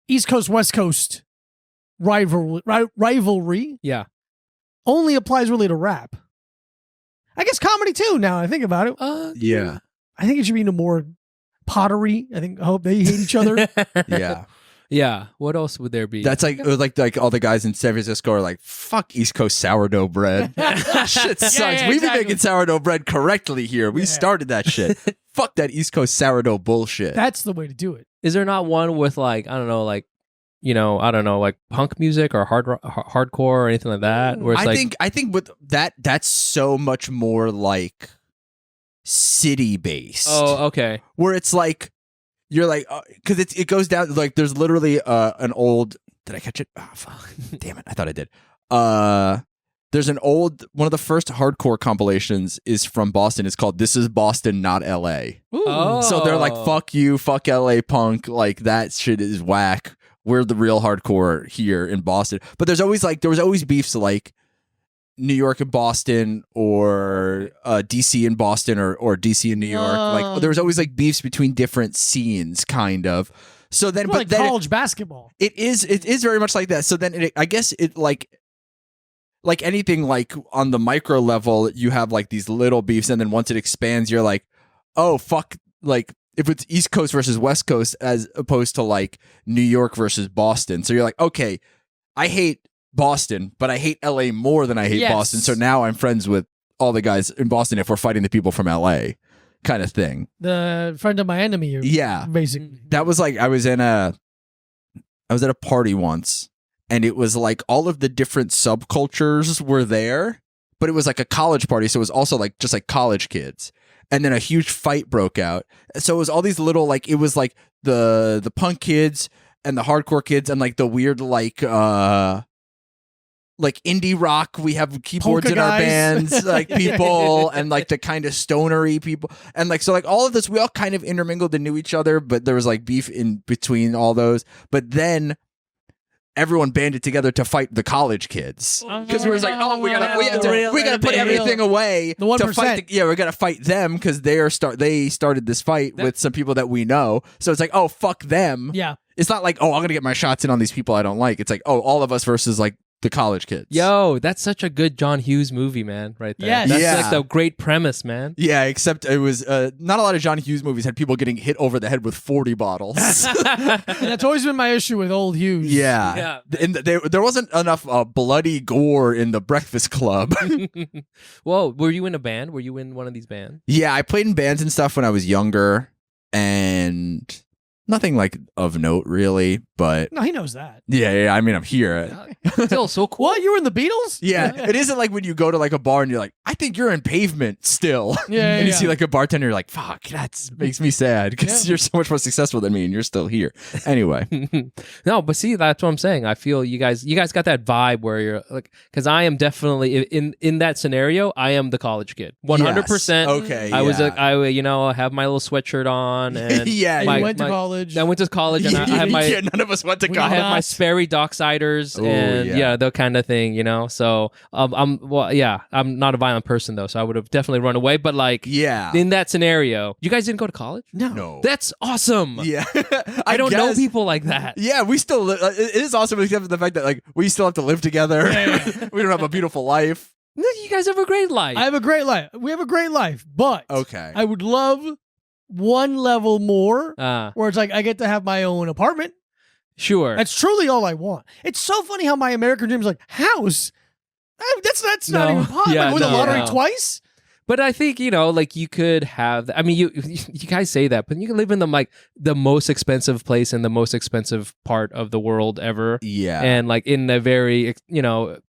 S1: East Coast West Coast rivalry only applies really to rap. I guess comedy too, now I think about it.
S3: Yeah.
S1: I think it should be no more pottery. I hope they hate each other.
S3: Yeah.
S2: Yeah. What else would there be?
S3: That's like all the guys in San Francisco are like, fuck East Coast sourdough bread. Shit sucks.
S1: Yeah,
S3: We've been making sourdough bread correctly here. We started that shit. Fuck that East Coast sourdough bullshit.
S1: That's the way to do it.
S2: Is there not one with like, I don't know, like punk music or hardcore or anything like that? Where it's
S3: I think with that's so much more like city based.
S2: Oh, okay.
S3: Where it's like you're like because it goes down like there's literally an old. Did I catch it? Oh, fuck. Damn it! I thought I did. There's an old one of the first hardcore compilations is from Boston. It's called "This Is Boston, Not L.A."
S2: Oh.
S3: So they're like, "Fuck you, fuck L.A. punk." Like that shit is whack. We're the real hardcore here in Boston. But there was always beefs like New York and Boston or DC and Boston or DC and New York. Like there was always like beefs between different scenes, kind of. So then,
S1: but then college basketball.
S3: It is very much like that. So then I guess it like anything like on the micro level, you have like these little beefs, and then once it expands, you're like, oh fuck, like. If it's East Coast versus West Coast as opposed to like New York versus Boston. So you're like, okay, I hate Boston, but I hate LA more than I hate Boston. So now I'm friends with all the guys in Boston if we're fighting the people from LA kind of thing.
S1: The friend of my enemy. Basically.
S3: That was like, I was at a party once and it was like all of the different subcultures were there, but it was like a college party. So it was also like just like college kids. And then a huge fight broke out. So it was all these little like it was like the punk kids and the hardcore kids and like the weird like like indie rock, we have keyboards
S1: Polka
S3: in our
S1: guys.
S3: bands, like people, and like the kind of stonery people, and like so like all of this, we all kind of intermingled and knew each other, but there was like beef in between all those. But then everyone banded together to fight the college kids because we were like, oh, we gotta put everything away
S1: The 1%.
S3: to fight. We gotta fight them because they started this fight with some people that we know. So it's like, oh, fuck them.
S1: Yeah.
S3: It's not like, oh, I'm gonna get my shots in on these people I don't like. It's like, oh, all of us versus like the college kids.
S2: Yo, that's such a good John Hughes movie, man, right there.
S1: Yes.
S2: That's
S3: Yeah.
S2: like the great premise, man.
S3: Yeah, except it was not a lot of John Hughes movies had people getting hit over the head with 40 bottles.
S1: And that's always been my issue with old Hughes.
S3: Yeah. And there wasn't enough bloody gore in The Breakfast Club.
S2: Whoa, were you in a band? Were you in one of these bands?
S3: Yeah, I played in bands and stuff when I was younger, and nothing like of note really, but
S1: No, he knows that.
S3: yeah, I mean, I'm here.
S2: Still so cool.
S1: What? You were in the Beatles?
S3: Yeah, it isn't like when you go to like a bar and you're like, I think you're in Pavement still.
S1: Yeah,
S3: And you
S1: yeah.
S3: see like a bartender, you're like, fuck, that makes me sad because
S1: Yeah.
S3: you're so much more successful than me and you're still here. Anyway.
S2: No, but see, that's what I'm saying. I feel you guys got that vibe where you're like, because I am definitely in that scenario. I am the college kid, 100%.
S3: Yes. Okay.
S2: I was
S3: yeah.
S2: I have my little sweatshirt on, and
S3: Yeah,
S1: And
S2: my-
S1: you went to
S2: my-
S1: college.
S2: I went to college, and I have my
S3: Yeah, none of us went to
S1: We
S2: I
S3: college.
S2: have my
S1: not.
S2: Sperry Docksiders,
S3: Ooh,
S2: and
S3: yeah.
S2: that kind of thing, So I'm not a violent person though, so I would have definitely run away. But like
S3: Yeah.
S2: in that scenario, you guys didn't go to college?
S3: No.
S2: That's awesome.
S3: Yeah.
S2: I don't know
S3: guess.
S2: people like that.
S3: Yeah, we still it is awesome except for the fact that like we still have to live together.
S1: Yeah.
S3: We don't have a beautiful life.
S2: No, you guys have a great life.
S1: I have a great life. We have a great life, but
S3: Okay.
S1: I would love one level more
S2: Ah,
S1: where it's like I get to have my own apartment.
S2: sure.
S1: That's truly all I want. It's so funny how my American dream is like house. That's not
S2: No.
S1: even possible.
S2: Yeah,
S1: I win the
S2: no,
S1: lottery
S2: no.
S1: twice.
S2: But I think like you could have. I mean, you guys say that, but you can live in the most expensive place in the most expensive part of the world ever,
S3: Yeah.
S2: and like in a very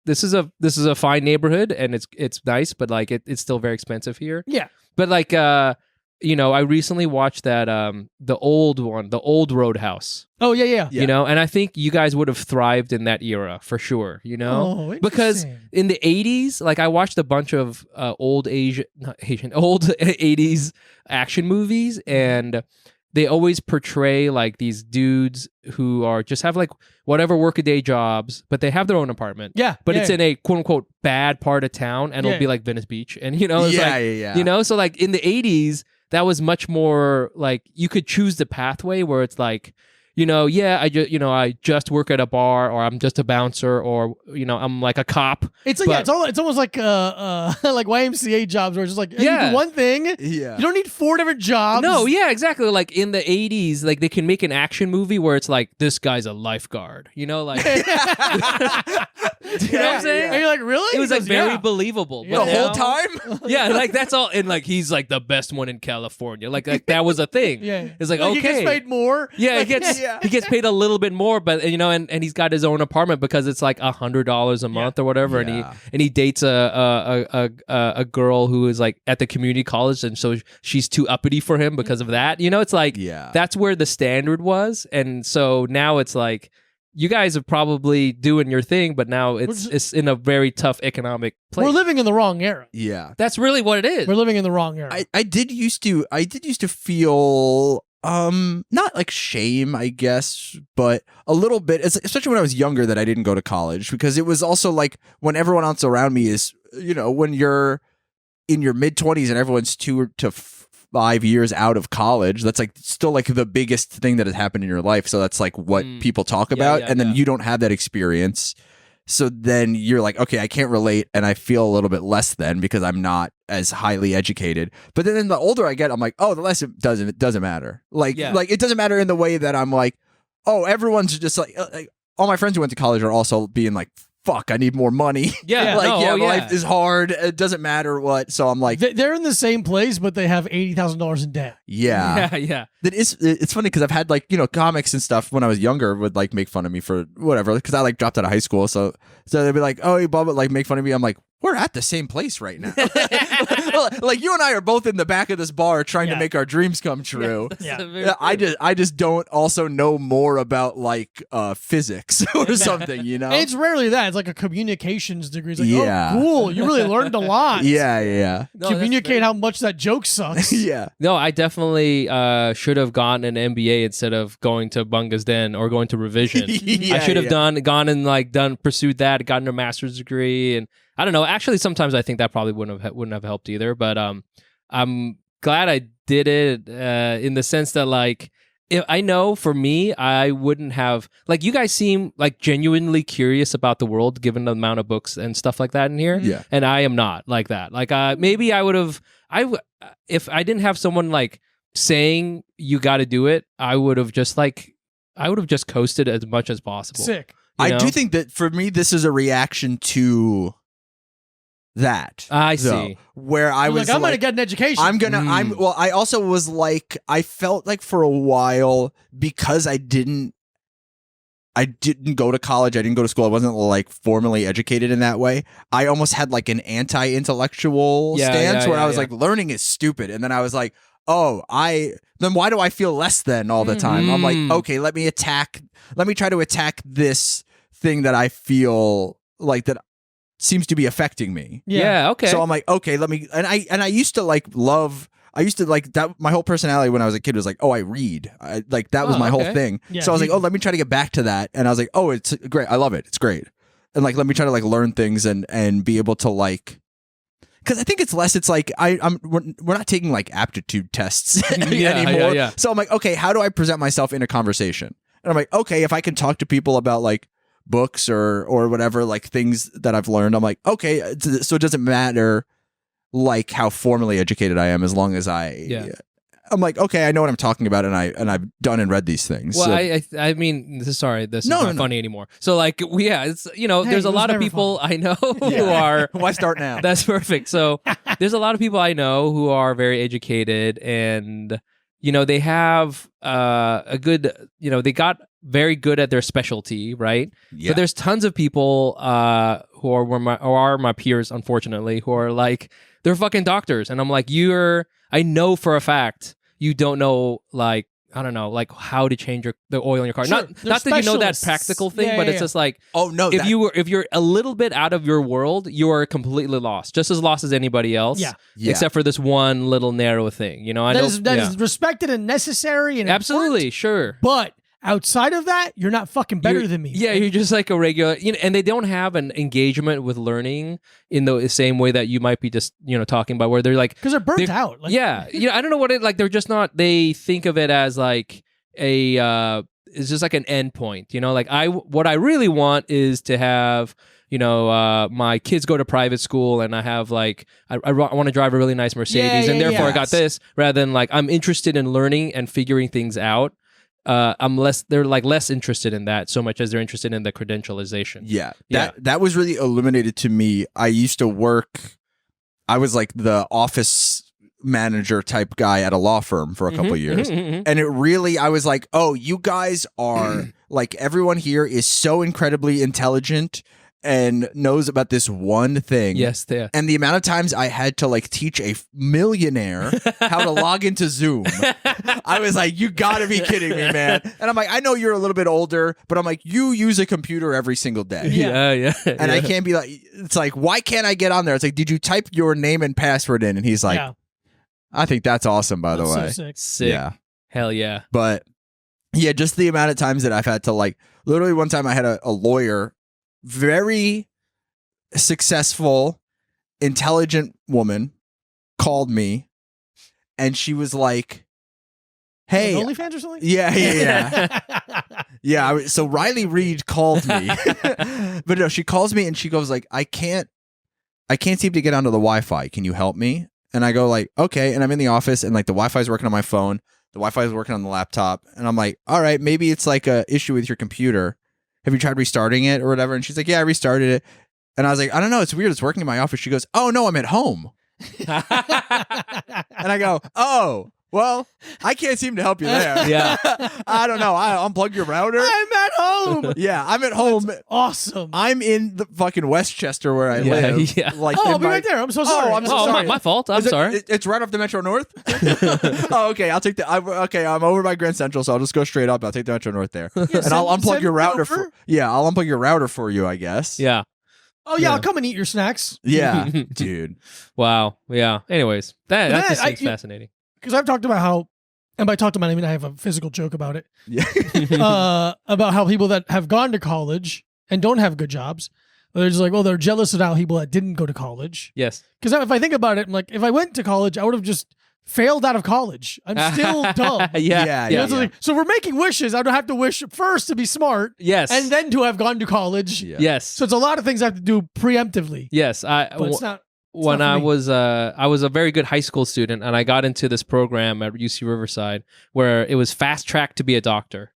S2: this is a fine neighborhood and it's nice, but like it's still very expensive here.
S1: Yeah.
S2: But like I recently watched that the old Roadhouse.
S1: Oh yeah.
S3: Yeah.
S2: And I think you guys would have thrived in that era for sure.
S1: Oh,
S2: Because
S1: interesting.
S2: in the 80s, like I watched a bunch of old 80s action movies, and they always portray like these dudes who are just have like whatever workaday jobs, but they have their own apartment.
S1: Yeah.
S2: But
S1: yeah.
S2: it's in a quote unquote bad part of town, and
S1: Yeah.
S2: it'll be like Venice Beach. And it's
S3: yeah,
S2: like,
S3: yeah.
S2: so like in the 80s, that was much more like you could choose the pathway where it's like, I just work at a bar, or I'm just a bouncer, or I'm like a cop.
S1: It's like
S2: but-
S1: it's almost like like YMCA jobs where it's just like you
S2: Yeah.
S1: do one thing.
S3: Yeah.
S1: You don't need 4 different jobs.
S2: No, yeah, exactly. Like in the 80s, like they can make an action movie where it's like this guy's a lifeguard, like you know what I'm saying?
S1: And you're like, really?
S2: It was
S1: He
S2: like
S1: goes,
S2: very
S1: yeah.
S2: believable.
S1: Yeah.
S2: But
S3: The whole
S2: now-
S3: time?
S2: Yeah, like that's all, and like he's like the best one in California. Like that was a thing.
S1: Yeah.
S2: It's like
S1: He
S2: okay.
S1: gets paid more.
S2: Yeah,
S1: Like,
S2: he gets paid a little bit more, but and he's got his own apartment because it's like $100 a month or whatever,
S3: Yeah.
S2: and he dates a girl who is like at the community college, and so she's too uppity for him because of that. It's like
S3: Yeah.
S2: that's where the standard was, and so now it's like you guys are probably doing your thing, but now it's in a very tough economic place.
S1: We're living in the wrong era.
S3: Yeah.
S2: That's really what it is.
S1: We're living in the wrong era.
S3: I did used to feel not like shame, I guess, but a little bit, especially when I was younger, that I didn't go to college, because it was also like when everyone else around me is, when you're in your mid 20s and everyone's 2 to 5 years out of college, that's like still like the biggest thing that has happened in your life. So that's like what people talk about, and then you don't have that experience. So then you're like, okay, I can't relate, and I feel a little bit less than because I'm not as highly educated. But then the older I get, I'm like, oh, the less it doesn't matter. Like it doesn't matter in the way that I'm like, oh, everyone's just like all my friends who went to college are also being like, fuck, I need more money.
S2: Yeah,
S3: like
S2: no,
S3: life is hard. It doesn't matter what. So I'm like,
S1: They're in the same place, but they have $80,000 in debt.
S3: yeah.
S2: yeah.
S3: It's funny because I've had like, comics and stuff when I was younger would like make fun of me for whatever, because I like dropped out of high school. So they'd be like, oh, you blah, blah, like make fun of me. I'm like, we're at the same place right now. Like you and I are both in the back of this bar trying to make our dreams come true.
S1: Yeah.
S3: I just don't also know more about like physics or something, you know?
S1: And it's rarely that. It's like a communications degree. It's like, oh, cool. You really learned a lot.
S3: Yeah.
S2: No,
S1: Communicate how much that joke sucks.
S3: Yeah.
S2: No, I definitely should have gotten an MBA instead of going to Bunga's Den or going to revision. I should have gone and like pursued that, gotten a master's degree, and I don't know. Actually, sometimes I think that probably wouldn't have helped either. But I'm glad I did it in the sense that like if I know for me, I wouldn't have like you guys seem like genuinely curious about the world given the amount of books and stuff like that in here.
S3: Yeah.
S2: And I am not like that. Like maybe I would have if I didn't have someone like saying you got to do it, I would have just coasted as much as possible.
S1: Sick.
S3: I do think that for me, this is a reaction to that.
S2: I see.
S3: Where I was
S1: like, I'm gonna get an education.
S3: I also was like, I felt like for a while because I didn't go to college, I didn't go to school, I wasn't like formally educated in that way. I almost had like an anti-intellectual stance where I was like, learning is stupid. And then I was like, then why do I feel less than all the time? I'm like, okay, let me try to attack this thing that I feel like that seems to be affecting me.
S2: Yeah, okay.
S3: So I'm like, okay, I used to like that. My whole personality when I was a kid was like, I read. That was my whole thing.
S1: Yeah,
S3: so I was like, let me try to get back to that. And I was like, it's great. I love it. It's great. And like, let me try to like learn things and be able to like, because I think it's less. It's like we're not taking like aptitude tests anymore.
S2: Yeah.
S3: So I'm like, okay, how do I present myself in a conversation? And I'm like, okay, if I can talk to people about like books or whatever, like things that I've learned, I'm like, okay, so it doesn't matter like how formally educated I am as long as I'm like, okay, I know what I'm talking about, and I've done and read these things.
S2: Well,
S3: so.
S2: I mean, this is not funny anymore. So like, it's there's a lot of people I know who are.
S3: Why start now?
S2: That's perfect. So there's a lot of people I know who are very educated, and they have a good, they got very good at their specialty, right?
S3: Yeah.
S2: But there's tons of people who are my peers, unfortunately, who are like, they're fucking doctors, and I'm like, I know for a fact you don't know, like, I don't know, like how to change the oil in your car.
S1: Sure,
S2: not that you know that practical thing, but it's just like, if you're a little bit out of your world, you are completely lost, just as lost as anybody else.
S1: Yeah.
S2: Except for this one little narrow thing. That
S1: is respected and necessary and
S2: absolutely
S1: important,
S2: sure,
S1: but outside of that, you're not fucking better than me.
S2: Yeah, you're just like a regular, and they don't have an engagement with learning in the same way that you might be just, talking about, where they're like,
S1: because they're burnt out. Like,
S2: I don't know what like, they're just not, they think of it as like it's just like an end point, like what I really want is to have, my kids go to private school and I have like, I want to drive a really nice Mercedes and therefore I got this, rather than like, I'm interested in learning and figuring things out. They're like less interested in that so much as they're interested in the credentialization.
S3: Yeah. That was really illuminated to me. I used to I was like the office manager type guy at a law firm for a couple of years. And it really, I was like, you guys are like, everyone here is so incredibly intelligent and knows about this one thing.
S2: Yes, yeah.
S3: And the amount of times I had to like teach a millionaire how to log into Zoom, I was like, you gotta be kidding me, man. And I'm like, I know you're a little bit older, but I'm like, you use a computer every single day.
S2: Yeah.
S3: And I can't be like, it's like, why can't I get on there? It's like, did you type your name and password in? And he's like, I think that's awesome, by the way.
S1: So
S2: sick.
S3: Yeah.
S2: Hell yeah.
S3: But yeah, just the amount of times that I've had to like, literally one time I had a lawyer, very successful, intelligent woman, called me, and she was like, "Hey,
S1: OnlyFans or something?"
S3: Yeah. So Riley Reid called me, but no, she calls me and she goes like, "I can't seem to get onto the Wi-Fi. Can you help me?" And I go like, "Okay." And I'm in the office, and like the Wi-Fi is working on my phone, the Wi-Fi is working on the laptop, and I'm like, "All right, maybe it's like a issue with your computer. Have you tried restarting it or whatever?" And she's like, "Yeah, I restarted it." And I was like, "I don't know. It's weird. It's working in my office." She goes, "Oh, no, I'm at home." And I go, "Oh, Well, I can't seem to help you there.
S2: Yeah.
S3: I don't know. I unplug your router.
S1: I'm at home.
S3: Yeah, I'm at home.
S1: Awesome.
S3: I'm in the fucking Westchester where I live.
S2: Yeah.
S3: Like,
S1: I'll be right there. I'm so sorry.
S3: I'm so sorry.
S2: My fault. I'm sorry.
S3: It's right off the Metro North. Oh, okay. I'll take the. I'm over by Grand Central, so I'll just go straight up. I'll take the Metro North there, and I'll unplug your router. I'll unplug your router for you, I guess.
S2: Yeah.
S1: Oh yeah, I'll come and eat your snacks.
S3: Yeah, dude.
S2: Wow. Yeah. Anyways, that just seems fascinating.
S1: Because I've talked about how, and by talked about, I mean I have a physical joke about it.
S3: Yeah.
S1: About how people that have gone to college and don't have good jobs, they're just like, well, they're jealous of how people that didn't go to college.
S2: Yes.
S1: Because if I think about it, I'm like, if I went to college, I would have just failed out of college. I'm still dumb.
S2: Yeah.
S1: So we're making wishes. I would have to wish first to be smart.
S2: Yes.
S1: And then to have gone to college.
S3: Yeah.
S2: Yes.
S1: So it's a lot of things I have to do preemptively.
S2: Yes.
S1: But it's not.
S2: When I was a very good high school student, and I got into this program at UC Riverside where it was fast track to be a doctor.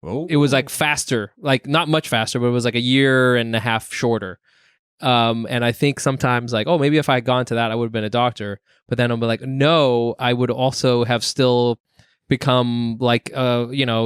S3: Oh.
S2: It was like faster, like not much faster, but it was like a year and a half shorter. And I think sometimes like, oh, maybe if I had gone to that, I would have been a doctor. But then I'll be like, no, I would also have still become like,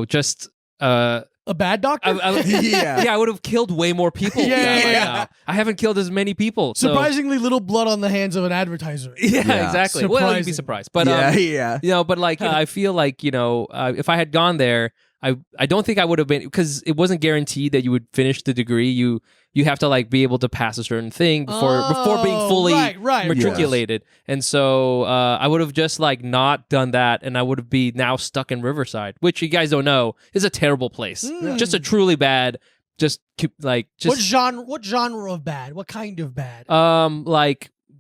S2: just
S1: a bad doctor.
S2: I would have killed way more people.
S1: Yeah.
S2: I haven't killed as many people.
S1: Surprisingly little blood on the hands of an advertiser.
S2: Yeah, exactly. Well, you'd be surprised. But but like I feel like if I had gone there, I don't think I would have been, because it wasn't guaranteed that you would finish the degree. You have to like be able to pass a certain thing before being fully matriculated. Yes. And so I would have just like not done that, and I would have been now stuck in Riverside, which you guys don't know is a terrible place. Just a truly bad. What genre of bad? What kind of bad?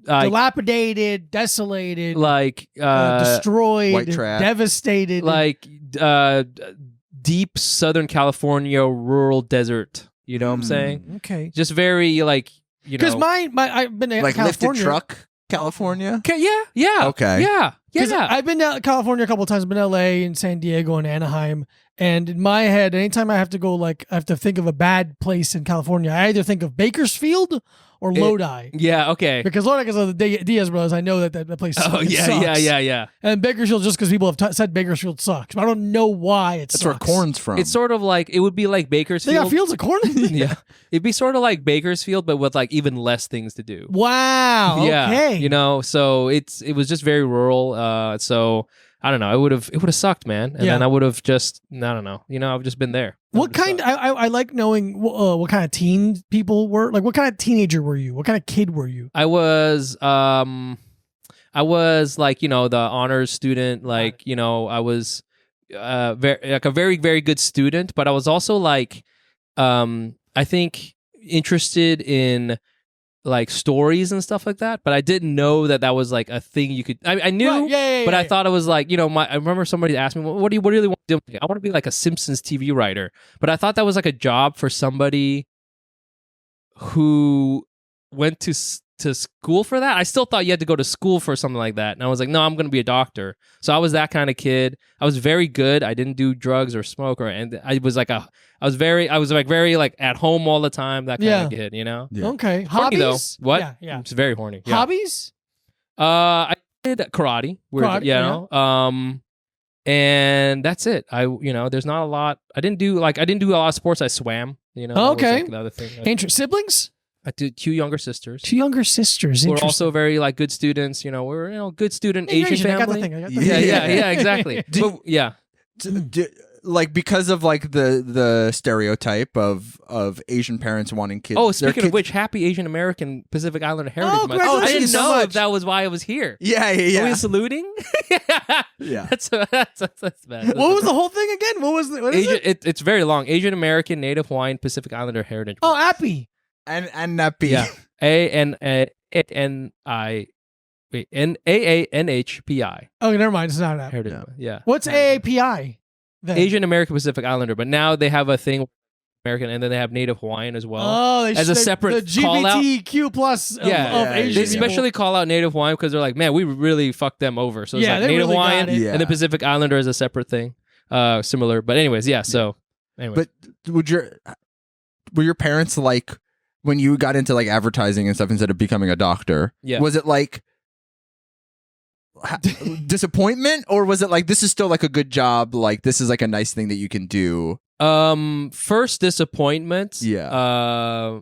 S2: Dilapidated, desolated, destroyed,
S3: white trash,
S1: devastated,
S2: deep Southern California rural desert. You know what I'm saying?
S1: Okay.
S2: Just very
S1: because I've been to
S3: like
S1: California.
S3: Lifted Truck, California.
S2: Okay. Yeah.
S3: Okay.
S2: Yeah.
S1: I've been to California a couple of times. I've been to LA and San Diego and Anaheim. And in my head, anytime I have to go, I have to think of a bad place in California, I either think of Bakersfield or Lodi.
S2: Yeah, okay.
S1: Because Lodi, because of the Diaz brothers, I know that place sucks.
S2: Yeah.
S1: And Bakersfield, just because people have said Bakersfield sucks. But I don't know why it sucks.
S3: That's where corn's from.
S2: It's sort of like, it would be like Bakersfield.
S1: They got fields of corn?
S2: Yeah. It'd be sort of like Bakersfield, but with like even less things to do.
S1: Wow.
S2: Yeah.
S1: Okay.
S2: So it was just very rural. So I don't know. It would have sucked, man. And then I would have just, I don't know. I've just been there.
S1: What kind? I like knowing what kind of teen people were. Like, what kind of teenager were you? What kind of kid were you?
S2: I was like, the honors student. Like, I was a very, very good student. But I was also like, I think interested in like stories and stuff like that, but I didn't know that was like a thing you could. I knew, but I thought it was like I remember somebody asked me, "What do you really want to do?" I want to be like a Simpsons TV writer, but I thought that was like a job for somebody who went to school for that. I still thought you had to go to school for something like that, and I was like, "No, I'm going to be a doctor." So I was that kind of kid. I was very good. I didn't do drugs or smoke, and I was very at home all the time. That kind of kid,
S3: Yeah.
S1: Okay.
S2: Horny,
S1: hobbies?
S2: though. What?
S1: Yeah.
S2: It's very horny. Yeah.
S1: Hobbies?
S2: I did karate. And that's it. There's not a lot. I didn't do a lot of sports. I swam.
S1: Okay.
S2: Another thing.
S1: Siblings?
S2: I did 2 younger sisters.
S1: 2 younger sisters.
S2: We're also very like good students. We're good student Asian family.
S1: I got the thing.
S2: Yeah, exactly.
S3: Like because of like the stereotype of Asian parents wanting kids.
S2: Oh, speaking of which, happy Asian American Pacific Islander Heritage Month.
S1: I
S2: didn't know if that was why I was here.
S3: Yeah.
S2: Are we saluting?
S3: Yeah.
S2: That's bad.
S1: What was the whole thing again? What is it?
S2: It's very long. Asian American Native Hawaiian Pacific Islander Heritage Month.
S1: Oh, Appy.
S3: And Nappy.
S2: Yeah. NAANHPI.
S1: Oh, never mind. It's not an app.
S2: Heritage Month. Yeah.
S1: What's AAPI? Then?
S2: Asian American Pacific Islander, but now they have a thing American, and then they have Native Hawaiian as well.
S1: Oh,
S2: as a separate
S1: the GBTQ plus of Asian
S2: They especially call out Native Hawaiian because they're like, man, we really fucked them over. So it's like Native
S1: really
S2: Hawaiian and the Pacific Islander is a separate thing, similar. But anyways, so anyway.
S3: But were your parents like when you got into like advertising and stuff instead of becoming a doctor?
S2: Yeah.
S3: Was it like disappointment, or was it like this is still like a good job, like this is like a nice thing that you can do?
S2: First disappointment.
S3: Yeah.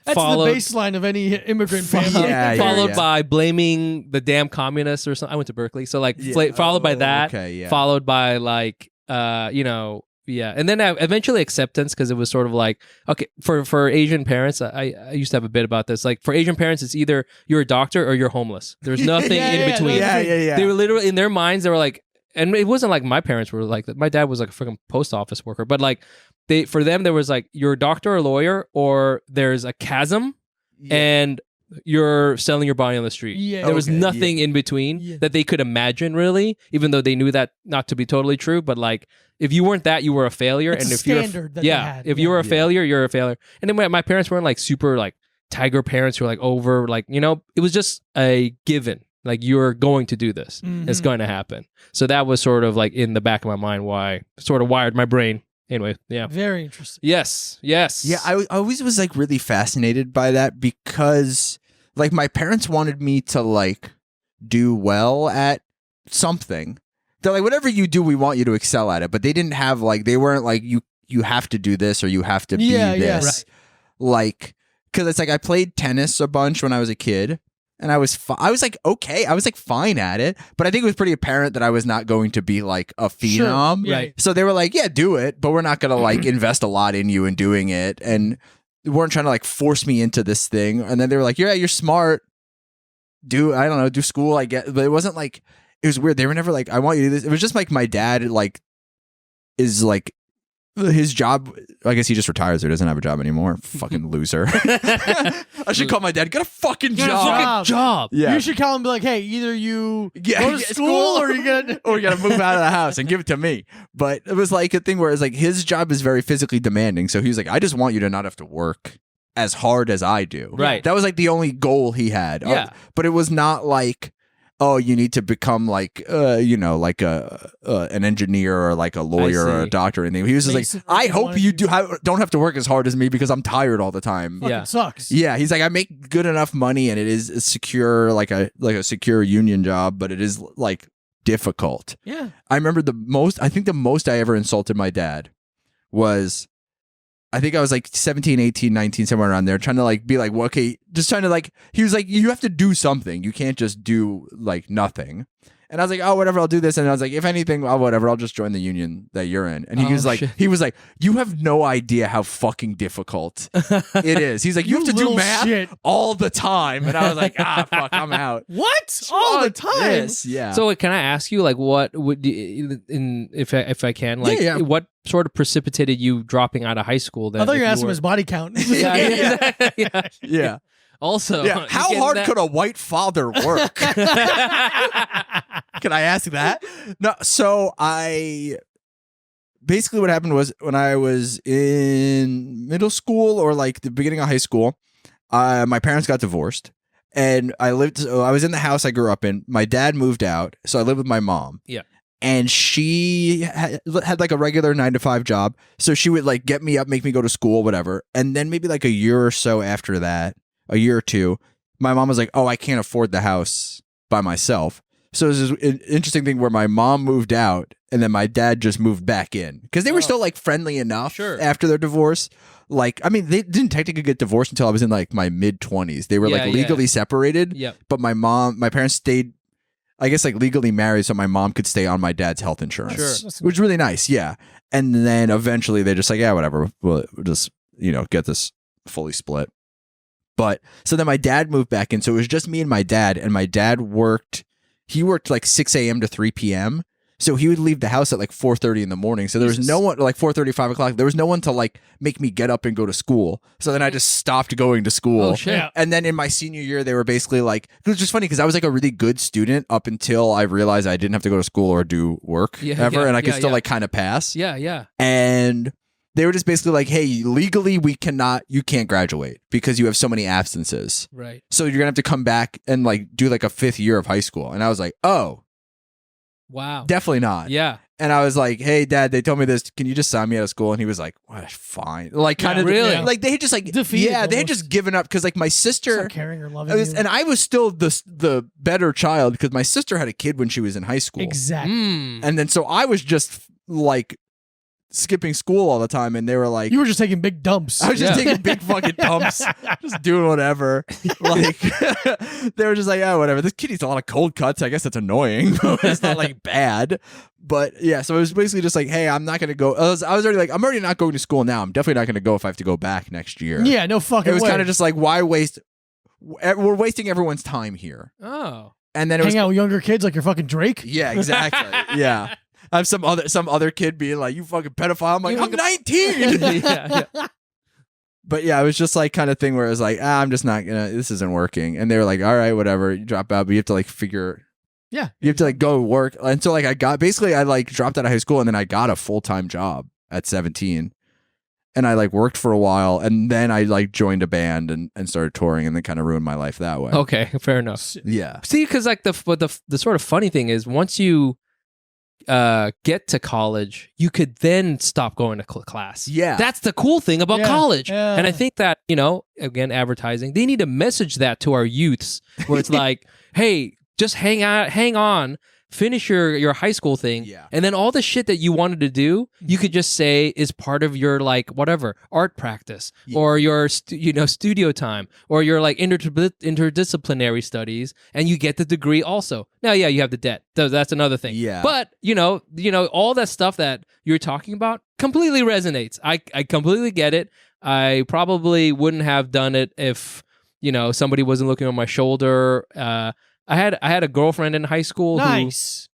S1: That's the baseline of any immigrant family.
S2: Followed by blaming the damn communists or something. I went to Berkeley, so like followed by that. Followed by like and then eventually acceptance, because it was sort of like, okay, for Asian parents, I used to have a bit about this. Like for Asian parents, it's either you're a doctor or you're homeless. There's nothing in between. They were literally, in their minds, they were like, and it wasn't like my parents were like that. My dad was like a freaking post office worker, but like for them, there was like, you're a doctor or a lawyer, or there's a chasm and you're selling your body on the street. There was nothing in between that they could imagine, really, even though they knew that not to be totally true. But like, if you weren't that, you were a failure.
S1: It's
S2: and
S1: a
S2: if you're
S1: standard that they had.
S2: if you were a failure, you're a failure. And then my parents weren't like super like tiger parents who were like over, like, it was just a given. Like, you're going to do this. It's going to happen. So that was sort of like in the back of my mind why sort of wired my brain. Anyway, yeah.
S1: Very interesting.
S2: Yes.
S3: Yeah, I always was like really fascinated by that, because like my parents wanted me to like do well at something. They're like, whatever you do, we want you to excel at it. But they didn't have like, they weren't like, you have to do this or you have to be this. Like, because it's like I played tennis a bunch when I was a kid. And I was like, okay, I was like fine at it, but I think it was pretty apparent that I was not going to be like a phenom.
S1: Sure. Right.
S3: So they were like, yeah, do it, but we're not going to like invest a lot in you in doing it. And they weren't trying to like force me into this thing. And then they were like, yeah, you're smart. I don't know, do school, I get, but it wasn't like, it was weird. They were never like, I want you to do this. It was just like my dad like is like, his job, I guess he just retires or doesn't have a job anymore. Fucking loser. I should call my dad. Get a fucking job. Yeah.
S1: You should call him and be like, hey, either you go to school or you
S3: gotta move out of the house and give it to me. But it was like a thing where it's like his job is very physically demanding. So he was like, I just want you to not have to work as hard as I do.
S2: Right.
S3: That was like the only goal he had.
S2: Yeah.
S3: But it was not like, oh, you need to become like, like an engineer or like a lawyer or a doctor or anything. He was just like, I hope you don't have to work as hard as me because I'm tired all the time.
S1: Fucking sucks.
S3: Yeah, he's like, I make good enough money and it is secure, like a secure union job, but it is like difficult.
S1: Yeah.
S3: I remember the most I ever insulted my dad was, I think I was like 17, 18, 19, somewhere around there, trying to like be like, well, okay, just trying to like, he was like, you have to do something. You can't just do like nothing. And I was like, oh, whatever, I'll do this. And I was like, if anything, whatever, I'll just join the union that you're in. And he was like, you have no idea how fucking difficult it is. He's like, you have to do math all the time. And I was like, fuck, I'm out.
S1: What? All the time?
S3: Yes, yeah.
S2: So can I ask you, like, what would, if I can, like, what sort of precipitated you dropping out of high school? Then
S1: I thought you were asking his body count.
S3: Yeah.
S2: Also,
S3: how hard could a white father work? Can I ask that? No. So basically what happened was when I was in middle school or like the beginning of high school, my parents got divorced, and I was in the house I grew up in. My dad moved out, so I lived with my mom.
S2: Yeah.
S3: And she had like a regular 9-to-5 job, so she would like get me up, make me go to school, whatever. And then maybe like a year or so after that, a year or two, my mom was like, oh, I can't afford the house by myself. So it was this interesting thing where my mom moved out and then my dad just moved back in because they were still like friendly enough after their divorce. Like, I mean, they didn't technically get divorced until I was in like my mid-20s. They were like legally separated.
S2: Yep.
S3: But my parents stayed, I guess, like legally married so my mom could stay on my dad's health insurance.
S2: Sure.
S3: Which was really nice. Yeah. And then eventually they're just like, yeah, whatever. We'll just, get this fully split. But so then my dad moved back in. So it was just me and my dad worked like 6 a.m. to 3 p.m. So he would leave the house at like 4:30 in the morning. So there was no one, like 4:30, 5 o'clock. There was no one to like make me get up and go to school. So then I just stopped going to school.
S2: Oh, shit.
S3: And then in my senior year, they were basically like, it was just funny because I was like a really good student up until I realized I didn't have to go to school or do work ever. And I could still like kind of pass.
S2: Yeah, yeah.
S3: And they were just basically like, hey, legally you can't graduate because you have so many absences.
S2: Right. So
S3: you're going to have to come back and like do like a 5th year of high school. And I was like, oh.
S2: Wow.
S3: Definitely not.
S2: Yeah.
S3: And I was like, "Hey, Dad, they told me this. Can you just sign me out of school?" And he was like, "Well, fine." Like, kind of
S2: really,
S3: like they had just like
S1: defeated.
S3: They had just given up because like my sister,
S1: not caring or loving you.
S3: and I was still the better child because my sister had a kid when she was in high school.
S1: Exactly.
S3: And then so I was just like skipping school all the time, and they were like,
S1: you were just taking big dumps.
S3: I was just taking big fucking dumps, just doing whatever. Like they were just like, "Oh, whatever. This kid eats a lot of cold cuts. I guess that's annoying. It's not like bad." But yeah, so it was basically just like, "Hey, I'm not gonna go." I was already like, "I'm already not going to school now. I'm definitely not gonna go if I have to go back next year."
S1: Yeah, no fucking.
S3: It was
S1: way.
S3: kind of just like, why waste? We're wasting everyone's time here.
S2: Oh,
S3: and then it was
S1: hang out with younger kids like you're fucking Drake.
S3: Yeah, exactly. Yeah. I have some other kid being like, "You fucking pedophile." I'm like, "I'm 19."
S2: yeah.
S3: But yeah, it was just like kind of thing where it was like, I'm just not gonna. This isn't working. And they were like, "All right, whatever. You drop out, but you have to like figure.
S1: Yeah,
S3: you have to like go work." And so like I like dropped out of high school, and then I got a full-time job at 17, and I like worked for a while, and then I like joined a band and started touring, and then kind of ruined my life that way.
S2: Okay, fair enough.
S3: Yeah.
S2: See, because like the sort of funny thing is once you get to college, you could then stop going to class.
S3: Yeah.
S2: That's the cool thing about college.
S1: Yeah.
S2: And I think that, you know, again, advertising, they need to message that to our youths where it's like, hey, just hang on, finish your high school thing.
S3: Yeah.
S2: And then all the shit that you wanted to do, you could just say is part of your like whatever, art practice or your studio time or your like interdisciplinary studies, and you get the degree also. Now, yeah, you have the debt. That's another thing.
S3: Yeah.
S2: But, you know, all that stuff that you're talking about completely resonates. I completely get it. I probably wouldn't have done it if, you know, somebody wasn't looking on my shoulder. I had a girlfriend in high school.
S1: Nice.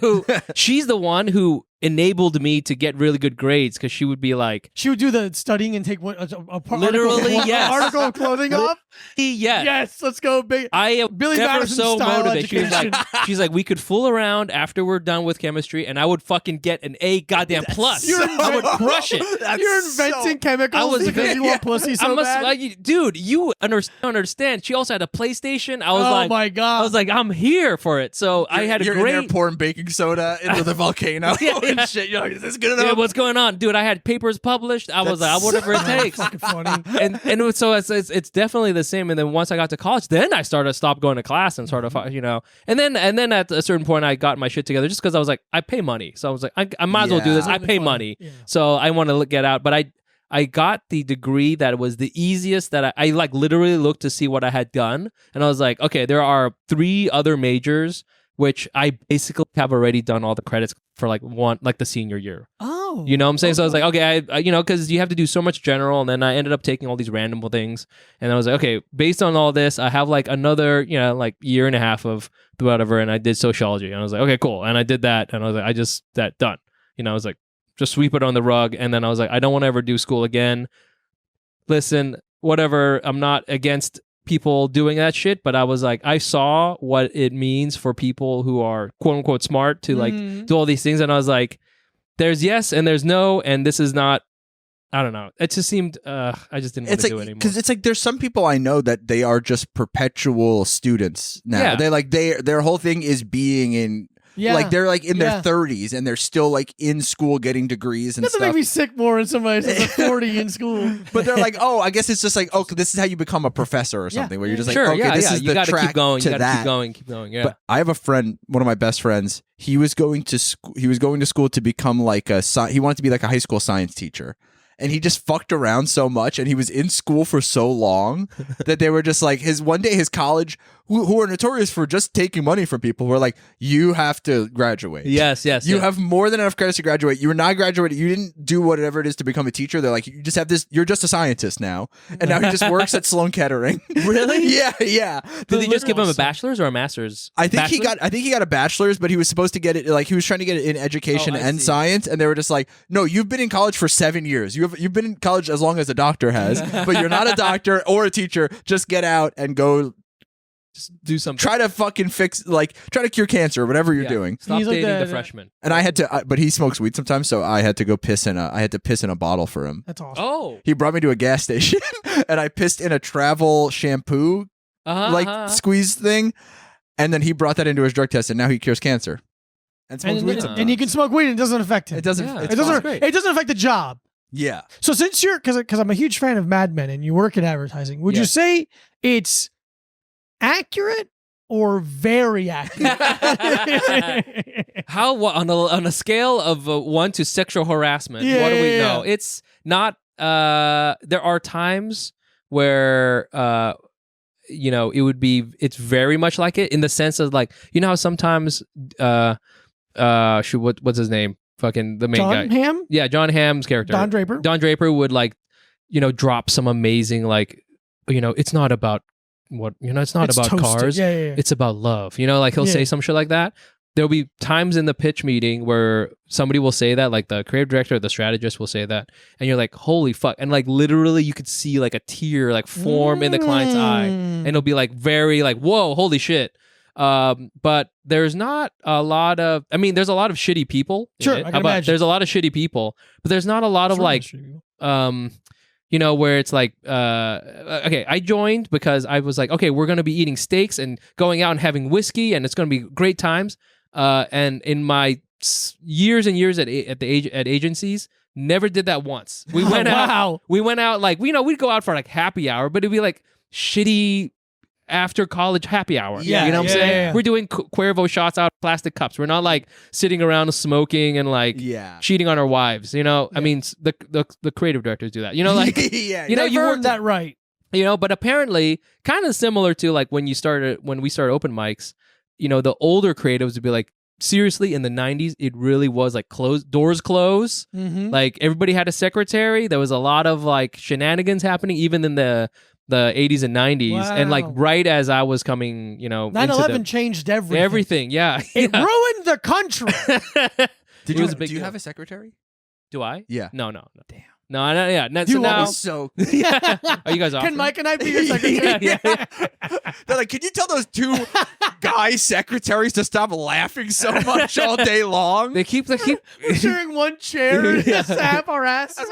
S2: Who she's the one who enabled me to get really good grades because she would be like,
S1: she would do the studying and take
S2: literally
S1: article of clothing off.
S2: Yes,
S1: let's go big.
S2: I am
S1: Billy
S2: never
S1: Madison
S2: so
S1: style
S2: motivated. She's like, we could fool around after we're done with chemistry, and I would fucking get an A goddamn plus. I would crush it.
S1: You're inventing chemicals because you want pussy so bad.
S2: Like, dude, you don't understand. She also had a PlayStation. I was
S1: oh
S2: like,
S1: my God.
S2: I was like, I'm here for it. So I had a
S3: you're
S2: great.
S3: in there pouring baking soda into the volcano and shit. You're like, is this good enough?
S2: Yeah, what's going on, dude? I had papers published. I was like, whatever it takes.
S1: Fucking funny.
S2: and so it's definitely the same. And then once I got to college, then I stopped going to class and sort of, you know. And then at a certain point, I got my shit together just because I was like, I pay money, so I was like, I might as well do this. I pay money, so I want to get out. But I got the degree that was the easiest that I like literally looked to see what I had done, and I was like, okay, there are 3 other majors which I basically have already done all the credits for like the senior year.
S1: Oh.
S2: You know what I'm saying? So I was like, okay, I you know, because you have to do so much general, and then I ended up taking all these random things, and I was like, okay, based on all this, I have like another, you know, like year and a half of whatever, and I did sociology, and I was like, okay, cool, and I did that, and I was like, done. You know, I was like, just sweep it on the rug, and then I was like, I don't want to ever do school again. Listen, whatever, I'm not against people doing that shit, but I was like, I saw what it means for people who are quote unquote smart to like do all these things, and I was like, there's yes and there's no, and this is not. I don't know. It just seemed I just didn't want to do it anymore.
S3: Because it's like there's some people I know that they are just perpetual students now.
S2: Yeah.
S3: They like their whole thing is being in.
S1: Yeah.
S3: Like they're like in their 30s and they're still like in school getting degrees and
S1: Doesn't
S3: stuff.
S1: make me sick more when somebody's like 40 in school.
S3: But they're like, oh, I guess it's just like, oh, this is how you become a professor or something. Where you're just like, okay, this is
S2: you
S3: the
S2: gotta
S3: track
S2: keep going.
S3: to
S2: You gotta
S3: that.
S2: keep going. Yeah.
S3: But I have a friend, one of my best friends. He was going to school. He was going to school to become like he wanted to be like a high school science teacher. And he just fucked around so much, and he was in school for so long that they were just like one day his college, who are notorious for just taking money from people, were like, you have to graduate.
S2: Yes.
S3: You have more than enough credits to graduate. You were not graduated. You didn't do whatever it is to become a teacher. They're like, you just have this. You're just a scientist now, and now he just works at Sloan Kettering.
S2: Really?
S3: Yeah.
S2: Did they just give him a bachelor's or a master's?
S3: I think he got a bachelor's, but he was supposed to get it like he was trying to get it in education and science, and they were just like, no, you've been in college for 7 years. You've been in college as long as a doctor has, but you're not a doctor or a teacher. Just get out and go.
S2: Just do something.
S3: Try to fucking try to cure cancer or whatever you're doing.
S2: Stop dating
S1: like
S2: the freshman.
S3: And I had to, but he smokes weed sometimes, so I had to go piss in a bottle for him.
S1: That's awesome.
S2: Oh.
S3: He brought me to a gas station, and I pissed in a travel shampoo squeeze thing, and then he brought that into his drug test, and now he cures cancer. and smokes weed sometimes.
S1: And he can smoke weed and it doesn't affect him.
S3: It doesn't.
S2: Yeah.
S3: It
S1: It doesn't affect the job.
S3: Yeah.
S1: So since you're because I'm a huge fan of Mad Men and you work in advertising, would you say it's accurate or very accurate?
S2: How on a scale of 1 to sexual harassment? What do we know? It's not. There are times where it would be. It's very much like it in the sense of like how sometimes what's his name? Fucking the main guy.
S1: John Hamm?
S2: Yeah, John Hamm's character.
S1: Don Draper.
S2: Don Draper would drop some amazing it's not about it's not about
S1: toasted.
S2: cars.
S1: Yeah.
S2: It's about love. He'll say some shit like that. There'll be times in the pitch meeting where somebody will say that, like the creative director or the strategist will say that, and you're like, holy fuck. And like literally you could see like a tear like form in the client's eye. And it'll be like very like, whoa, holy shit. But there's not a lot of, there's a lot of shitty people.
S1: Sure, I can imagine.
S2: There's a lot of shitty people, but there's not a lot of like, where it's like, okay, I joined because I was like, okay, we're going to be eating steaks and going out and having whiskey and it's going to be great times. And in my years and years at agencies, never did that once. We went out. We went out like we'd go out for like happy hour, but it'd be like shitty after college happy hour.
S1: Yeah,
S2: you know what I'm saying?
S1: Yeah.
S2: We're doing Cuervo shots out of plastic cups. We're not like sitting around smoking and like cheating on our wives. I mean, the creative directors do that. You
S1: heard that right.
S2: But apparently kind of similar to like when we started open mics, the older creatives would be like, seriously, in the 90s, it really was like doors close.
S1: Mm-hmm.
S2: Like everybody had a secretary. There was a lot of like shenanigans happening, even in the 80s and 90s. Wow. And like right as I was coming,
S1: 9/11 changed everything.
S2: Everything, yeah.
S1: It ruined the country.
S3: Do you have a secretary?
S2: Do I?
S3: Yeah.
S2: No.
S3: Damn.
S2: No, yeah.
S3: You always so.
S2: Are you guys off?
S1: Can Mike and I be your secretary?
S2: Yeah.
S3: They're like, can you tell those two guy secretaries to stop laughing so much all day long?
S2: They keep
S1: We're sharing one chair and just sap our asses.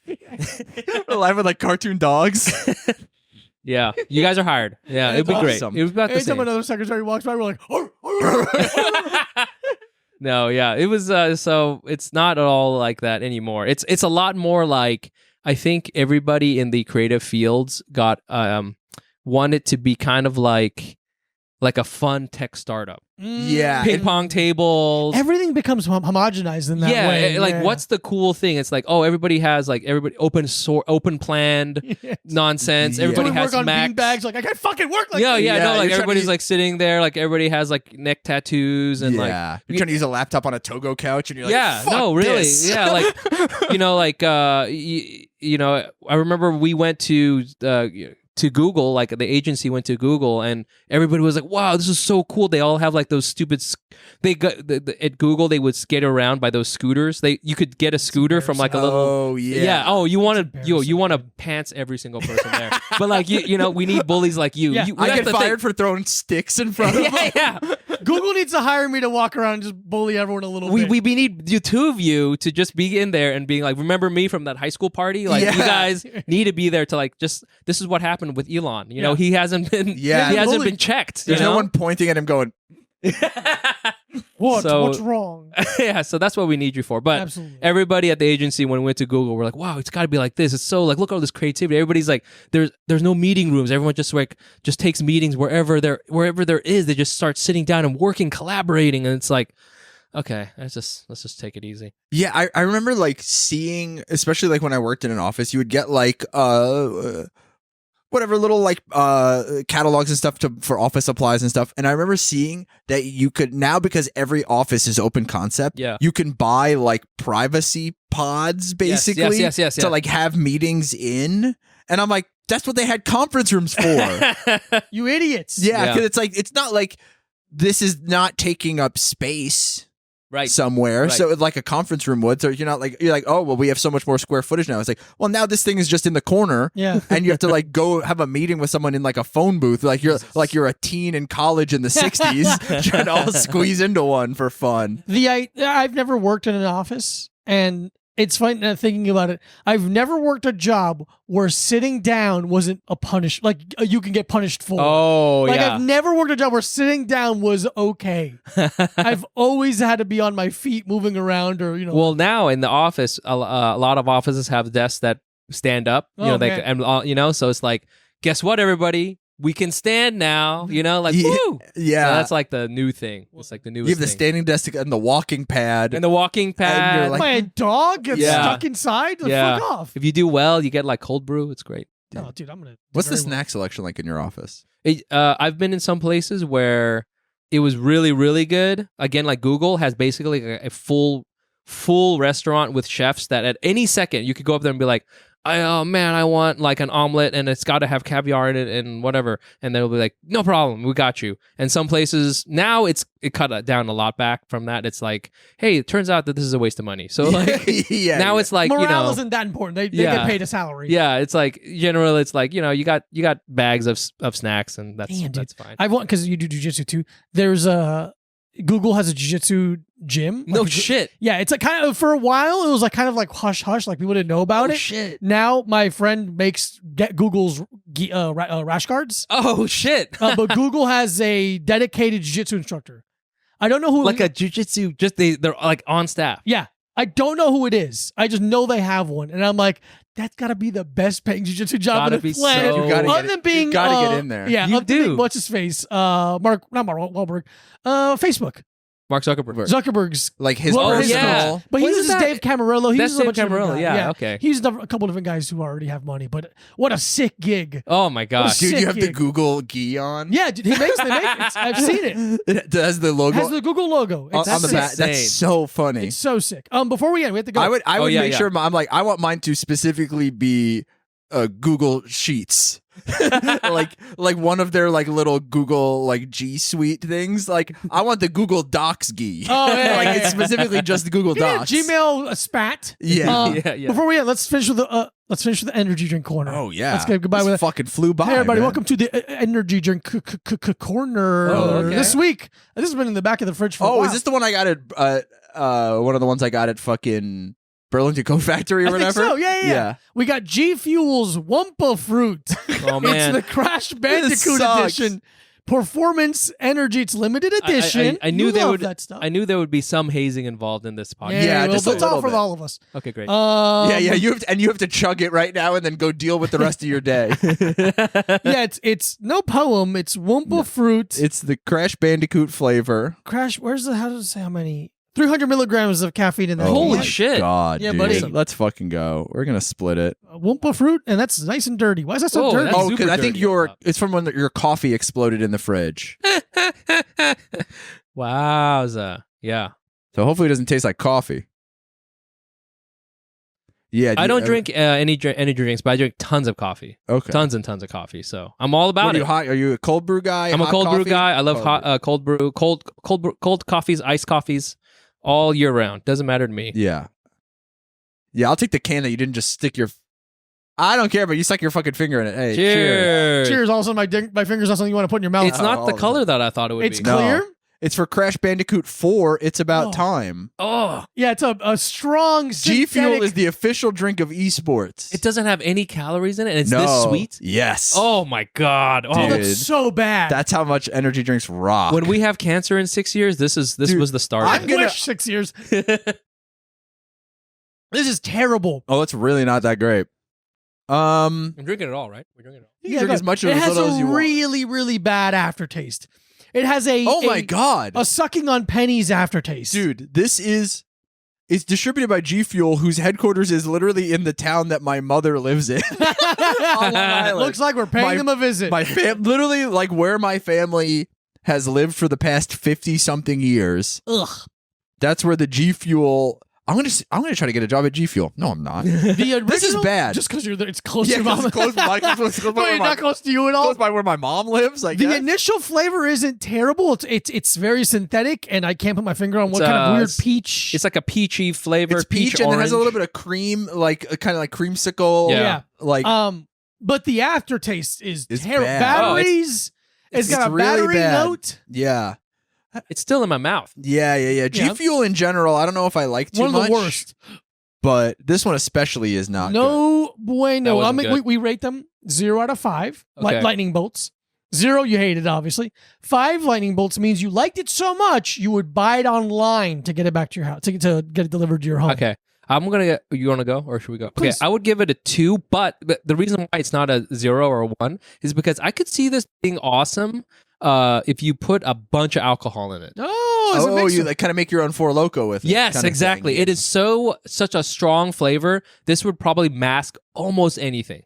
S3: We're live with like cartoon dogs.
S2: Yeah, you guys are hired. Yeah, it'd be
S3: awesome.
S2: Great. It was about the same.
S1: Anytime another secretary walks by, we're like,
S2: No, yeah, it was. So it's not at all like that anymore. It's a lot more like, I think everybody in the creative fields got wanted to be kind of like a fun tech startup.
S3: Yeah.
S2: Ping pong tables.
S1: Everything becomes homogenized in that way.
S2: Like what's the cool thing? It's like, everybody has like open planned nonsense. Everybody has
S1: work on
S2: Macs.
S1: beanbags. Like I can't fucking work like
S2: that. No, like everybody's
S3: to...
S2: like sitting there, like everybody has like neck tattoos and like
S3: you're trying to use a laptop on a Togo couch and you're like, fuck
S2: no, really,
S3: this.
S2: I remember we went to Google, like the agency went to Google, and everybody was like, "Wow, this is so cool!" They all have like those stupid. At Google, they would skate around by those scooters. You could get a scooter from like a little.
S3: Oh yeah.
S2: Oh, you want to pants every single person there. But like we need bullies like you.
S1: Yeah.
S3: I get fired for throwing sticks in front of them.
S2: Yeah.
S1: Google needs to hire me to walk around and just bully everyone a little bit.
S2: We need you two of you to just be in there and being like, remember me from that high school party? Like you guys need to be there to like this is what happened with Elon. He hasn't been he hasn't been checked.
S3: There's no one pointing at him going,
S1: what's wrong?
S2: Yeah, so that's what we need you for. But
S1: absolutely.
S2: Everybody at the agency, when we went to Google, we're like, wow, it's got to be like this. It's so like, look at all this creativity. Everybody's like, there's no meeting rooms. Everyone just takes meetings wherever there is. They just start sitting down and working, collaborating, and it's like, okay, let's just take it easy.
S3: Yeah, I remember like seeing, especially like when I worked in an office, you would get like whatever little like catalogs and stuff for office supplies and stuff. And I remember seeing that you could now, because every office is open concept, you can buy like privacy pods basically
S2: yes.
S3: to like have meetings in. And I'm like, that's what they had conference rooms for.
S1: You idiots.
S3: Yeah, because it's like, it's not like this is not taking up space.
S2: Right.
S3: Somewhere.
S2: Right.
S3: So like a conference room would. So you're like, oh, well, we have so much more square footage now. It's like, well, now this thing is just in the corner.
S1: Yeah.
S3: And you have to like go have a meeting with someone in like a phone booth. Like you're a teen in college in the 60s trying to all squeeze into one for fun.
S1: I've never worked in an office, and It's fun thinking about it. I've never worked a job where sitting down wasn't a punish. Like you can get punished for.
S2: Oh,
S1: like
S2: yeah.
S1: I've never worked a job where sitting down was okay. I've always had to be on my feet, moving around, or
S2: Well, now in the office, a lot of offices have desks that stand up. So it's like, guess what, everybody? We can stand now, woo!
S3: Yeah.
S2: So that's like the new thing. It's like the newest
S3: You have the
S2: thing.
S3: standing desk and the walking pad.
S2: And the walking pad.
S3: you're like-
S1: my dog gets stuck inside.
S2: Yeah.
S1: Fuck off.
S2: If you do well, you get like cold brew. It's great.
S1: No, dude, I'm gonna. do
S3: What's the
S1: very well.
S3: snack selection like in your office?
S2: I've been in some places where it was really, really good. Again, like Google has basically a full restaurant with chefs that at any second you could go up there and be like, oh man, I want like an omelet and it's got to have caviar in it and whatever. And they'll be like, no problem, we got you. And some places now it cut down a lot back from that. It's like, hey, it turns out that this is a waste of money. So like now it's like,
S1: morale isn't that important. They get paid a salary.
S2: Yeah, it's like generally it's like, you got bags of snacks and that's fine.
S1: I want because you do jujitsu too. There's Google has a jiu-jitsu gym.
S2: No
S1: like,
S2: shit.
S1: Yeah, it's like kind of for a while it was like kind of like hush hush, like people didn't know about it.
S2: Shit.
S1: Now my friend get Google's rash guards.
S2: Oh shit.
S1: But Google has a dedicated jiu-jitsu instructor. I don't know who.
S2: Like a jiu-jitsu, they're like on staff.
S1: Yeah, I don't know who it is. I just know they have one, and I'm like, that's got to be the best paying jiu-jitsu job
S2: Gotta
S1: in the
S2: be
S1: planet.
S2: so-
S3: You gotta
S1: Other
S3: get
S1: than
S3: it.
S1: being,
S3: You gotta get in there.
S1: Yeah,
S2: You
S1: other than being-
S2: do.
S1: what's his face? Not Mark Wahlberg. Facebook.
S2: Mark Zuckerberg.
S1: Zuckerberg's
S3: Like his
S1: Whoever his
S3: personal.
S2: yeah.
S1: But
S2: What
S1: he
S2: is
S1: uses
S2: that?
S1: Dave Camarillo. He
S2: That's
S1: uses a
S2: Dave
S1: bunch of different
S2: Camarillo,
S1: guys.
S2: yeah, okay.
S1: He uses a couple different guys who already have money. But what a sick gig.
S2: Oh my gosh.
S3: Dude,
S1: Sick
S3: you have the
S1: gig.
S3: Google gi on.
S1: Yeah, dude, they make it. I've seen it.
S3: It has the logo
S1: It has the Google logo.
S3: on
S1: It's
S3: the
S1: sick.
S3: back. That's
S2: insane.
S3: so funny.
S1: It's so sick. Before we end, we have to go.
S3: I would
S2: yeah,
S3: make
S2: yeah.
S3: sure I'm like, I want mine to specifically be Google Sheets. like one of their like little Google like G Suite things. Like I want the Google Docs gi.
S1: Oh, yeah,
S3: like
S1: yeah,
S3: it's
S1: yeah.
S3: specifically just the Google
S1: Yeah,
S3: Docs.
S1: Gmail spat.
S3: Yeah.
S2: Yeah.
S1: Before we end, let's finish with the energy drink corner.
S3: Oh yeah.
S1: Let's get goodbye
S3: This
S1: with it.
S3: fucking flew by.
S1: Hey everybody,
S3: man.
S1: welcome to the energy drink corner.
S2: Oh, okay.
S1: This week, this has been in the back of the fridge for a
S3: Oh,
S1: while.
S3: is this the one I got at one of the ones I got at fucking Burlington Coat Factory or
S1: I think
S3: whatever?
S1: so. Yeah. We got G Fuel's Wumpa Fruit.
S2: Oh man.
S1: It's the Crash Bandicoot
S3: sucks.
S1: edition. Performance Energy. It's limited edition.
S2: I knew
S1: You
S2: there
S1: love
S2: would.
S1: that stuff.
S2: I knew there would be some hazing involved in this podcast.
S3: Yeah,
S1: well,
S3: just a
S1: it's all
S3: little
S1: for
S3: bit.
S1: all of us.
S2: Okay, great.
S3: Yeah. You have to chug it right now and then go deal with the rest of your day.
S1: Yeah, it's no poem. It's Wumpa Fruit.
S3: It's the Crash Bandicoot flavor.
S1: Crash. How does it say how many? 300 milligrams of caffeine in that.
S2: Holy
S1: can.
S2: shit.
S3: God,
S1: Yeah,
S3: dude.
S1: buddy.
S3: Let's fucking go. We're gonna split it.
S1: Wumpa Fruit, and that's nice and dirty. Why is that so
S2: Oh,
S1: dirty?
S2: that's-
S3: Oh, because
S2: super
S3: I think
S2: dirty.
S3: it's from when your coffee exploded in the fridge.
S2: Wowza. Yeah.
S3: So hopefully it doesn't taste like coffee. Yeah,
S2: I don't drink any drinks, but I drink tons of coffee.
S3: Okay.
S2: Tons and tons of coffee. So I'm all about
S3: What are
S2: it.
S3: you hot? Are you a cold brew guy?
S2: I'm a
S3: hot
S2: cold brew
S3: coffee?
S2: guy. I love
S3: Cold brew.
S2: cold brew, cold coffees, iced coffees, all year round. Doesn't matter to me.
S3: Yeah. Yeah, I'll take the can that you didn't just stick your. I don't care, but you stuck your fucking finger in it. Hey, cheers.
S1: Cheers. Also, my finger's not something you want to put in your mouth.
S2: It's not the
S3: all
S2: color
S3: of
S2: that I thought it would
S1: It's
S2: be.
S3: No.
S1: clear.
S3: It's for Crash Bandicoot 4. It's about
S1: Oh.
S3: time.
S2: Oh,
S1: Yeah, it's a strong.
S3: G Fuel
S1: synthetic-
S3: is the official drink of esports.
S2: it doesn't have any calories in it, and it's
S3: no.
S2: this sweet.
S3: Yes.
S2: Oh my god! Oh,
S1: Oh,
S3: Dude.
S1: that's so bad.
S3: That's how much energy drinks rock.
S2: when we have cancer in 6 years, this
S3: Dude,
S2: was the start.
S1: I
S3: I'm
S2: of it.
S3: gonna-
S1: wish 6 years. This is terrible.
S3: Oh, it's really not that great.
S2: I'm drinking it all, right? We're drinking it all.
S3: You can drink as much or
S1: it
S3: as
S1: has
S3: little as you
S1: a
S3: want.
S1: really, really bad aftertaste. It has a
S3: Oh my god.
S1: a sucking on pennies aftertaste.
S3: Dude, it's distributed by G Fuel, whose headquarters is literally in the town that my mother lives in. On Long Island.
S1: Looks like we're paying
S3: My-
S1: them a visit.
S3: My literally like where my family has lived for the past 50 something years.
S1: Ugh.
S3: That's where the G Fuel. I'm gonna try to get a job at G Fuel. No, I'm not.
S1: The original,
S3: This is bad.
S1: Just because you're there, it's close
S3: Yeah,
S1: to your
S3: 'cause
S1: mom.
S3: it's close by- close by
S1: No,
S3: where
S1: you're
S3: my-
S1: not close to you at all.
S3: Close by where my mom lives. I
S1: The
S3: guess.
S1: initial flavor isn't terrible. It's very synthetic, and I can't put my finger on what
S2: It's,
S1: kind of weird
S2: it's-
S1: peach.
S2: It's like a peachy flavor.
S3: It's peach and it has a
S2: orange.
S3: little bit of cream, like kind of like creamsicle.
S2: Yeah.
S3: Like
S1: But the aftertaste is
S3: It's
S1: terrible.
S3: bad.
S1: Batteries. It's got a
S3: really
S1: battery
S3: bad.
S1: note.
S3: yeah.
S2: It's still in my mouth.
S3: Yeah. G Fuel in general, I don't know if I like too
S1: One of
S3: much.
S1: the worst.
S3: but this one especially is not good.
S1: No bueno.
S2: That wasn't good.
S1: We rate them 0 out of 5.
S2: Okay.
S1: Lightning bolts. 0, you hate it, obviously. 5 lightning bolts means you liked it so much you would buy it online to get it back to your house, to get it delivered to your home.
S2: Okay. You want to go or should we go?
S1: Please.
S2: Okay, I would give it a 2, but the reason why it's not a 0 or a 1 is because I could see this being awesome if you put a bunch of alcohol in it.
S3: You like kind of make your own Four Loko with it.
S2: Yes, exactly. It is such a strong flavor. This would probably mask almost anything.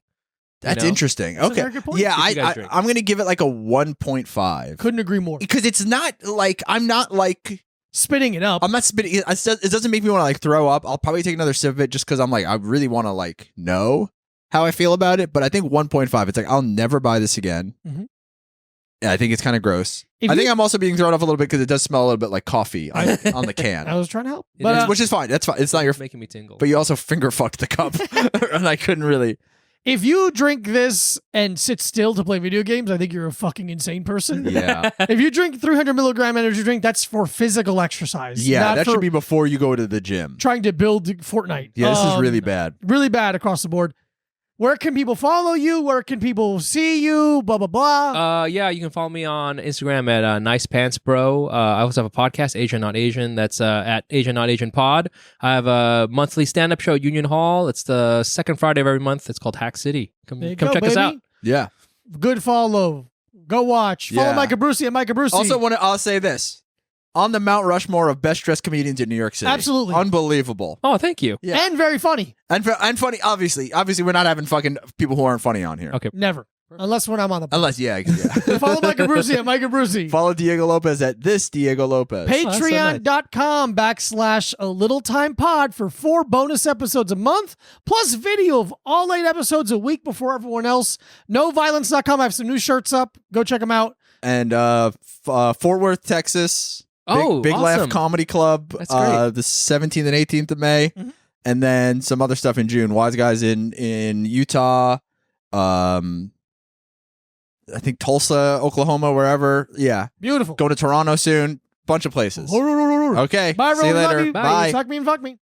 S3: That's interesting.
S1: That's a
S3: Okay.
S1: very good point.
S3: Yeah,
S2: I'm
S3: I'm going to give it like a 1.5.
S1: Couldn't agree more.
S3: Because it's not like, I'm not like...
S1: Spitting it up.
S3: I'm not spitting it. It doesn't make me want to like throw up. I'll probably take another sip of it just because I'm like, I really want to like know how I feel about it. But I think 1.5, it's like, I'll never buy this again.
S1: Mm-hmm.
S3: Yeah, I think it's kind of gross. I think I'm also being thrown off a little bit because it does smell a little bit like coffee on the can.
S1: I was trying to help.
S3: Which is fine. That's fine. It's not your...
S2: making me tingle.
S3: But you also finger fucked the cup. And I couldn't really...
S1: If you drink this and sit still to play video games, I think you're a fucking insane person.
S3: Yeah.
S1: If you drink 300 milligram energy drink, that's for physical exercise.
S3: Yeah,
S1: not
S3: that
S1: for
S3: should be before you go to the gym.
S1: trying to build Fortnite.
S3: Yeah, this is really bad.
S1: Really bad across the board. Where can people follow you? Where can people see you? Blah, blah, blah.
S2: Yeah, you can follow me on Instagram at Nice Pants Bro. I also have a podcast, Asian Not Asian. That's at Asian Not Asian Pod. I have a monthly stand-up show at Union Hall. It's the second Friday of every month. It's called Hack City. Come check us out.
S3: Yeah.
S1: Good follow. Go watch. Follow
S3: Yeah.
S1: Micah Brucey at Micah Brucey.
S3: Also, I'll say this. On the Mount Rushmore of best dressed comedians in New York City.
S1: Absolutely.
S3: Unbelievable.
S2: Oh, thank you.
S3: Yeah.
S1: And very funny.
S3: And funny, obviously. Obviously, we're not having fucking people who aren't funny on here.
S2: Okay.
S1: Never. Unless when I'm on the
S3: Unless, yeah.
S1: Follow Micah Brucey at Micah Brucey.
S3: Follow Diego Lopez at this Diego Lopez.
S1: Patreon.com/a little time pod for 4 bonus episodes a month, plus video of all 8 episodes a week before everyone else. NoViolence.com. I have some new shirts up. Go check them out.
S3: And Fort Worth, Texas. Big
S2: awesome.
S3: Laugh Comedy Club.
S2: That's great.
S3: The 17th and 18th of May.
S1: Mhm.
S3: And then some other stuff in June. Wise Guys in Utah. I think Tulsa, Oklahoma, wherever. Yeah.
S1: Beautiful.
S3: Going to Toronto soon. Bunch of places. Okay.
S1: Bye,
S3: See you
S1: Roman. Love
S3: later.
S1: you.
S3: Bye.
S1: Suck me and fuck me.